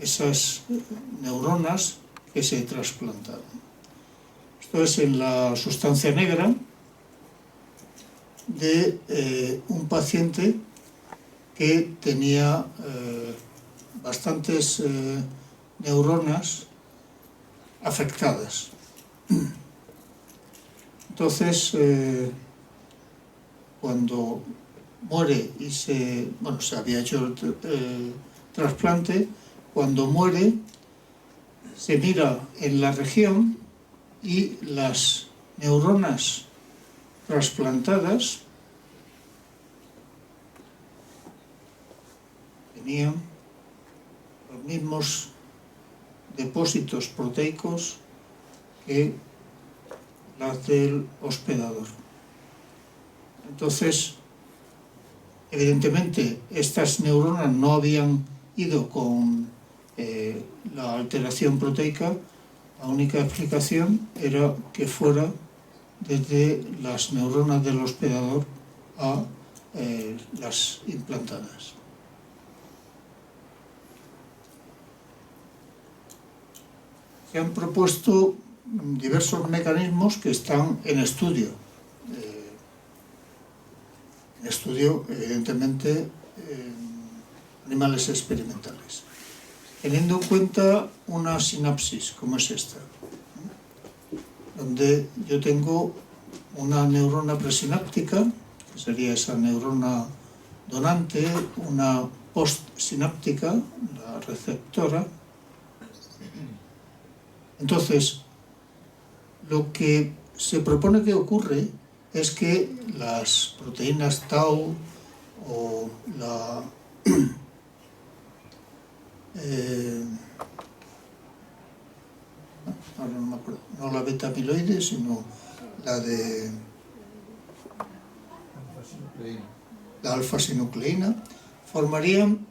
esas neuronas que se trasplantaron. Esto es en la sustancia negra de un paciente que tenía bastantes neuronas afectadas. Entonces, cuando muere y se había hecho el trasplante, cuando muere, se mira en la región y las neuronas trasplantadas tenían los mismos depósitos proteicos que las del hospedador. Entonces, evidentemente, estas neuronas no habían ido con la alteración proteica. La única explicación era que fuera desde las neuronas del hospedador a las implantadas. Se han propuesto diversos mecanismos que están en estudio. Evidentemente, animales experimentales. Teniendo en cuenta una sinapsis, como es esta, donde yo tengo una neurona presináptica, que sería esa neurona donante, una postsináptica, la receptora. Entonces, lo que se propone que ocurre es que las proteínas tau o la ahora no me acuerdo, no la beta amiloide, sino la de la alfa-sinucleína, formarían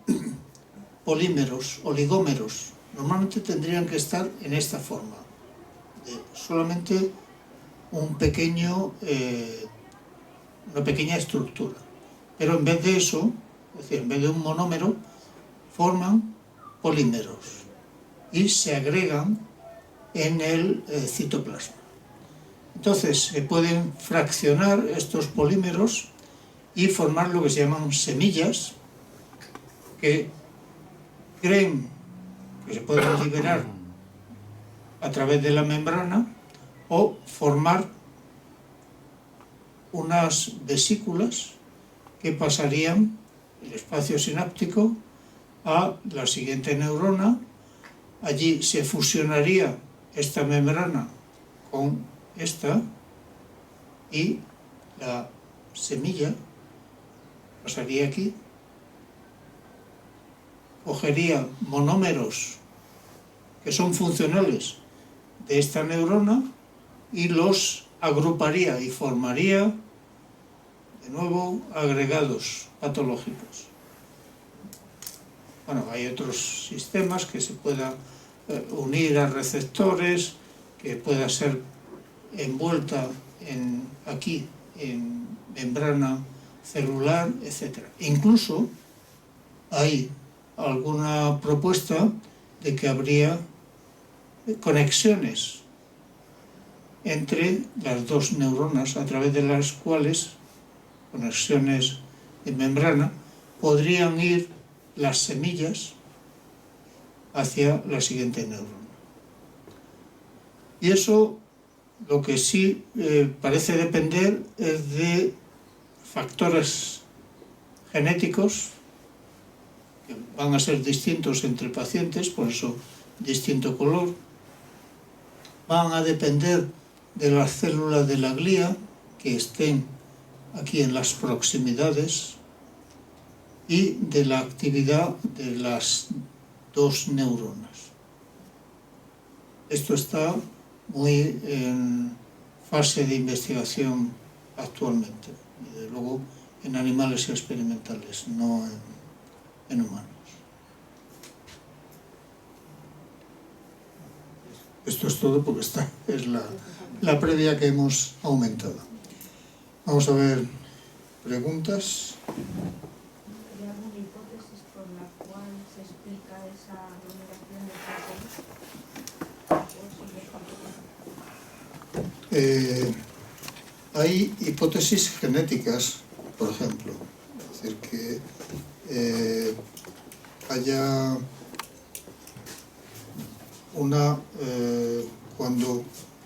polímeros, oligómeros. Normalmente tendrían que estar en esta forma, de solamente un pequeño, una pequeña estructura. Pero en vez de eso, es decir, en vez de un monómero, forman polímeros y se agregan en el citoplasma. Entonces se pueden fraccionar estos polímeros y formar lo que se llaman semillas, que creen que se pueden liberar a través de la membrana o formar unas vesículas que pasarían el espacio sináptico a la siguiente neurona. Allí se fusionaría esta membrana con esta y la semilla pasaría aquí, cogería monómeros que son funcionales de esta neurona y los agruparía y formaría de nuevo agregados patológicos. Bueno, hay otros sistemas que se puedan unir a receptores, que pueda ser envuelta aquí en membrana celular, etc. Incluso hay alguna propuesta de que habría conexiones entre las dos neuronas, a través de las cuales, conexiones en membrana, podrían ir las semillas hacia la siguiente neurona. Y eso lo que sí parece depender es de factores genéticos que van a ser distintos entre pacientes, por eso distinto color. Van a depender de las células de la glía que estén aquí en las proximidades y de la actividad de las dos neuronas. Esto está muy en fase de investigación actualmente, y desde luego en animales experimentales, no en humanos. Esto es todo porque esta es la previa que hemos aumentado. Vamos a ver preguntas. ¿Hay alguna hipótesis por la cual se explica esa aglomeración de proteínas? Hay hipótesis genéticas, por ejemplo, es decir, que haya una, cuando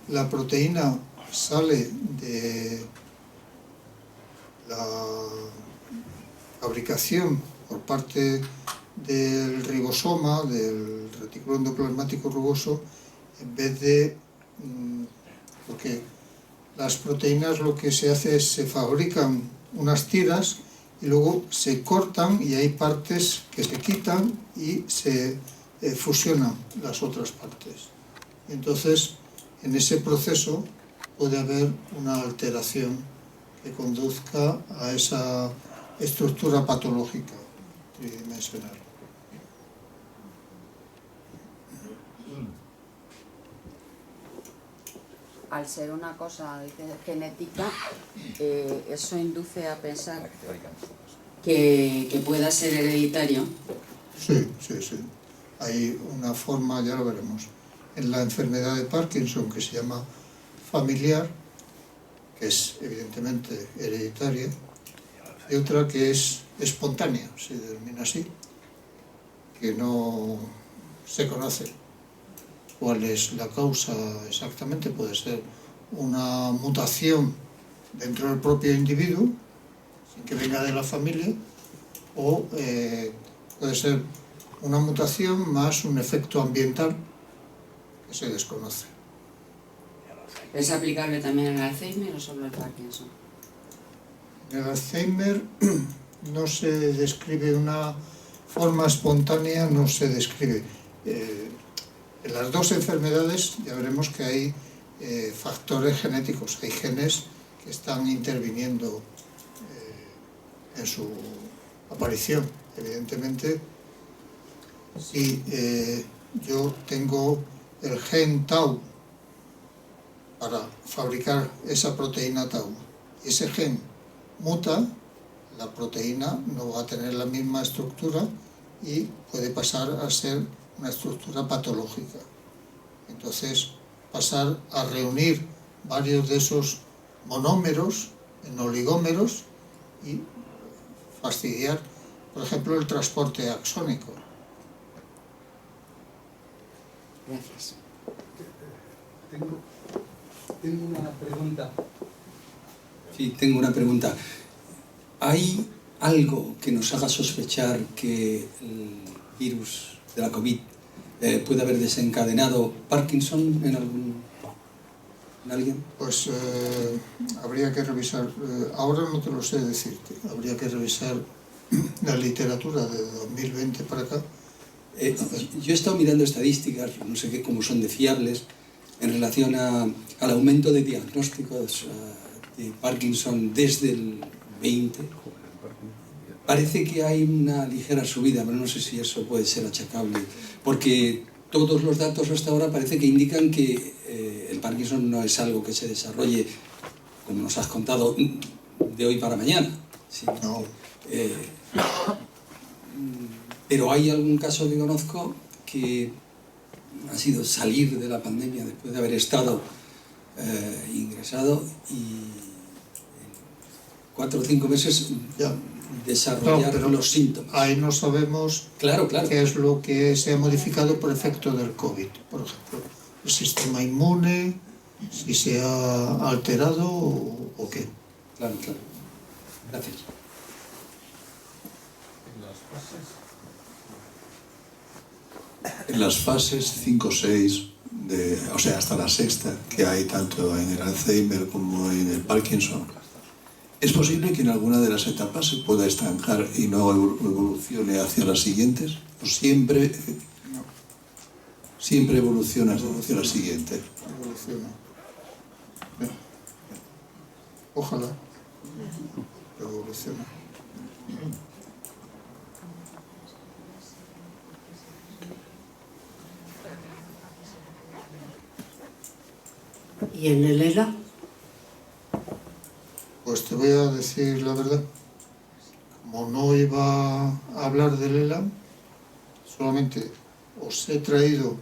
la proteína sale de la fabricación por parte del ribosoma, del retículo endoplasmático rugoso, en vez de... porque las proteínas lo que se hace es se fabrican unas tiras y luego se cortan y hay partes que se quitan y se fusionan las otras partes. Entonces, en ese proceso puede haber una alteración que conduzca a esa estructura patológica tridimensional. Al ser una cosa genética, eso induce a pensar que pueda ser hereditario. Sí. Hay una forma, ya lo veremos, en la enfermedad de Parkinson que se llama familiar, que es evidentemente hereditaria, y otra que es espontánea, se denomina así, que no se conoce cuál es la causa exactamente. Puede ser una mutación dentro del propio individuo, sin que venga de la familia, o puede ser una mutación más un efecto ambiental que se desconoce. ¿Es aplicable también al Alzheimer o solo al Parkinson? En el Alzheimer no se describe una forma espontánea, no se describe. En las dos enfermedades ya veremos que hay factores genéticos, hay genes que están interviniendo en su aparición. Evidentemente, si yo tengo el gen tau para fabricar esa proteína tau, y ese gen muta, la proteína no va a tener la misma estructura y puede pasar a ser una estructura patológica. Entonces, pasar a reunir varios de esos monómeros en oligómeros y fastidiar, por ejemplo, el transporte axónico. Gracias. Tengo una pregunta. Sí, tengo una pregunta. ¿Hay algo que nos haga sospechar que el virus de la COVID puede haber desencadenado Parkinson en alguien? Pues habría que revisar, ahora no te lo sé decirte, habría que revisar la literatura de 2020 para acá. Yo he estado mirando estadísticas, no sé cómo son de fiables, en relación al aumento de diagnósticos de Parkinson desde el 20. Parece que hay una ligera subida, pero no sé si eso puede ser achacable, porque todos los datos hasta ahora parece que indican que el Parkinson no es algo que se desarrolle, como nos has contado, de hoy para mañana. ¿Sí? No. Pero hay algún caso que conozco que ha sido salir de la pandemia después de haber estado ingresado y en 4 o 5 meses ya desarrollar los síntomas. Ahí no sabemos claro. qué es lo que se ha modificado por efecto del COVID. Por ejemplo, el sistema inmune, si se ha alterado o qué. Claro. Gracias. En las fases 5 o 6, o sea, hasta la sexta, que hay tanto en el Alzheimer como en el Parkinson, ¿es posible que en alguna de las etapas se pueda estancar y no evolucione hacia las siguientes? ¿O siempre evoluciona hacia la siguiente? Evoluciona. Ojalá evoluciona. ¿Y en el ELA? Pues te voy a decir la verdad. Como no iba a hablar del ELA, solamente os he traído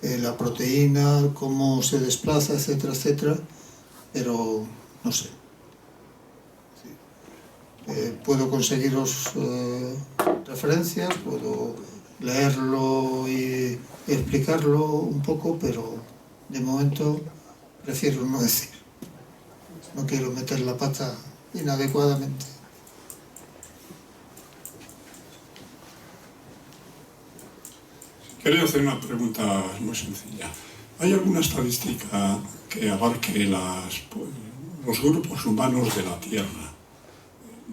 la proteína, cómo se desplaza, etcétera, etcétera, pero no sé. Puedo conseguiros referencias, puedo leerlo y explicarlo un poco, pero de momento prefiero no decir. No quiero meter la pata inadecuadamente. quería hacer una pregunta muy sencilla. ¿Hay alguna estadística que abarque los grupos humanos de la Tierra?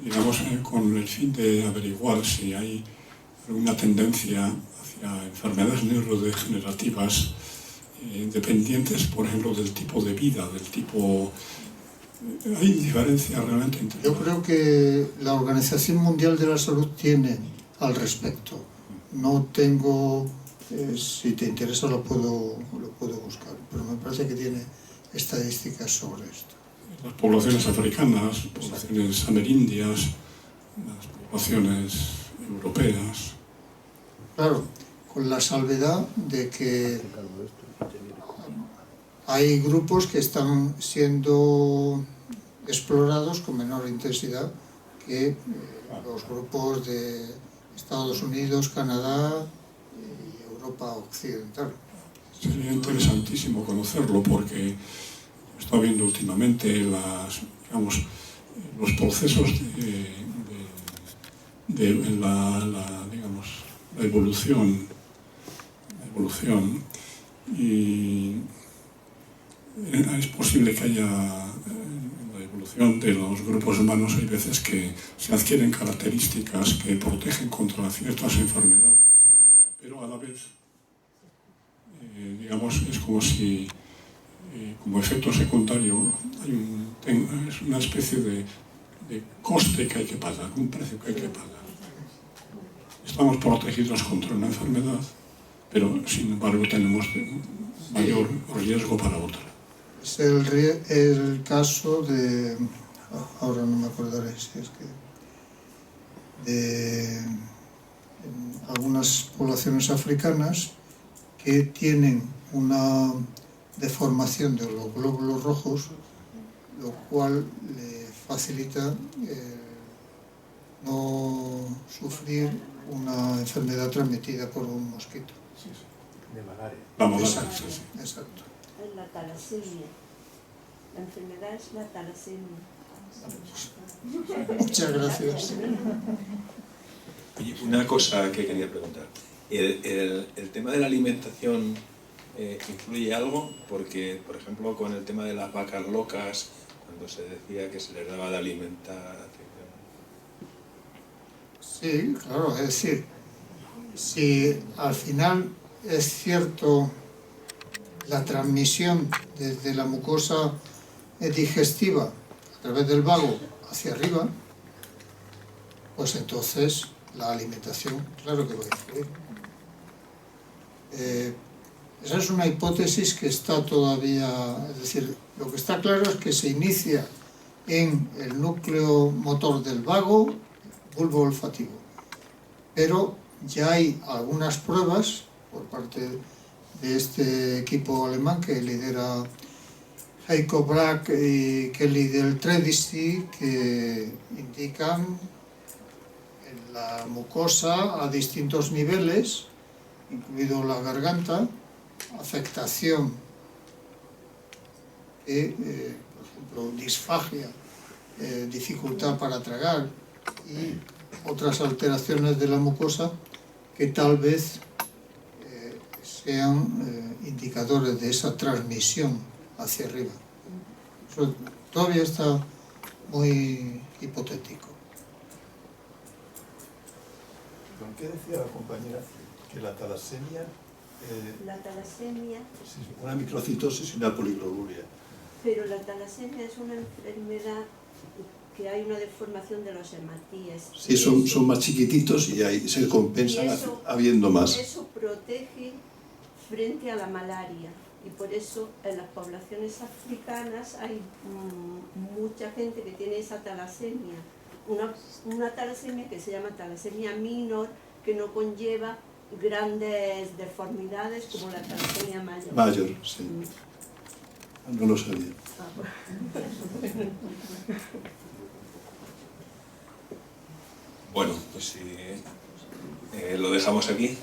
Digamos, con el fin de averiguar si hay alguna tendencia hacia enfermedades neurodegenerativas dependientes, por ejemplo, del tipo de vida, del tipo... ¿Hay diferencia realmente entre...? Yo creo que la Organización Mundial de la Salud tiene al respecto. No tengo... si te interesa lo puedo buscar, pero me parece que tiene estadísticas sobre esto. Las poblaciones africanas, poblaciones amerindias, las poblaciones europeas. Claro, con la salvedad de que hay grupos que están siendo explorados con menor intensidad que los grupos de Estados Unidos, Canadá y Europa Occidental. Sería interesantísimo conocerlo porque está viendo últimamente los procesos de la evolución y es posible que haya en la evolución de los grupos humanos hay veces que se adquieren características que protegen contra ciertas enfermedades, pero a la vez digamos es como si como efecto secundario es una especie de coste que hay que pagar, un precio que hay que pagar. Estamos protegidos contra una enfermedad, pero sin embargo tenemos mayor riesgo para otra. Es el caso de, ahora no me acordaré si es que, de algunas poblaciones africanas que tienen una deformación de los glóbulos rojos, lo cual le facilita no sufrir una enfermedad transmitida por un mosquito. De malaria. La malaria, exacto. Es la talasemia. La enfermedad es la talasemia. Muchas gracias. Oye, una cosa que quería preguntar. ¿El tema de la alimentación influye algo? Porque, por ejemplo, con el tema de las vacas locas, cuando se decía que se les daba de alimentar... Sí, claro, es decir, si al final es cierto la transmisión desde la mucosa digestiva a través del vago hacia arriba, pues entonces la alimentación, claro que va a influir. Esa es una hipótesis que está todavía, es decir, lo que está claro es que se inicia en el núcleo motor del vago, bulbo olfativo, pero ya hay algunas pruebas por parte de este equipo alemán que lidera Heiko Brack y Kelly del Tredici, que indican en la mucosa a distintos niveles, incluido la garganta, afectación por ejemplo, disfagia, dificultad para tragar y otras alteraciones de la mucosa que tal vez sean indicadores de esa transmisión hacia arriba. Eso todavía está muy hipotético. ¿Con qué decía la compañera? Que la talasemia... la talasemia... Es una microcitosis y una poliglobulia. Pero la talasemia es una enfermedad que hay una deformación de los hematíes. Sí, son más chiquititos y ahí se compensan habiendo más. Eso protege frente a la malaria y por eso en las poblaciones africanas hay mucha gente que tiene esa talasemia. Una talasemia que se llama talasemia minor, que no conlleva grandes deformidades como la talasemia mayor. Mayor, sí. No lo sabía. Bueno, pues lo dejamos aquí.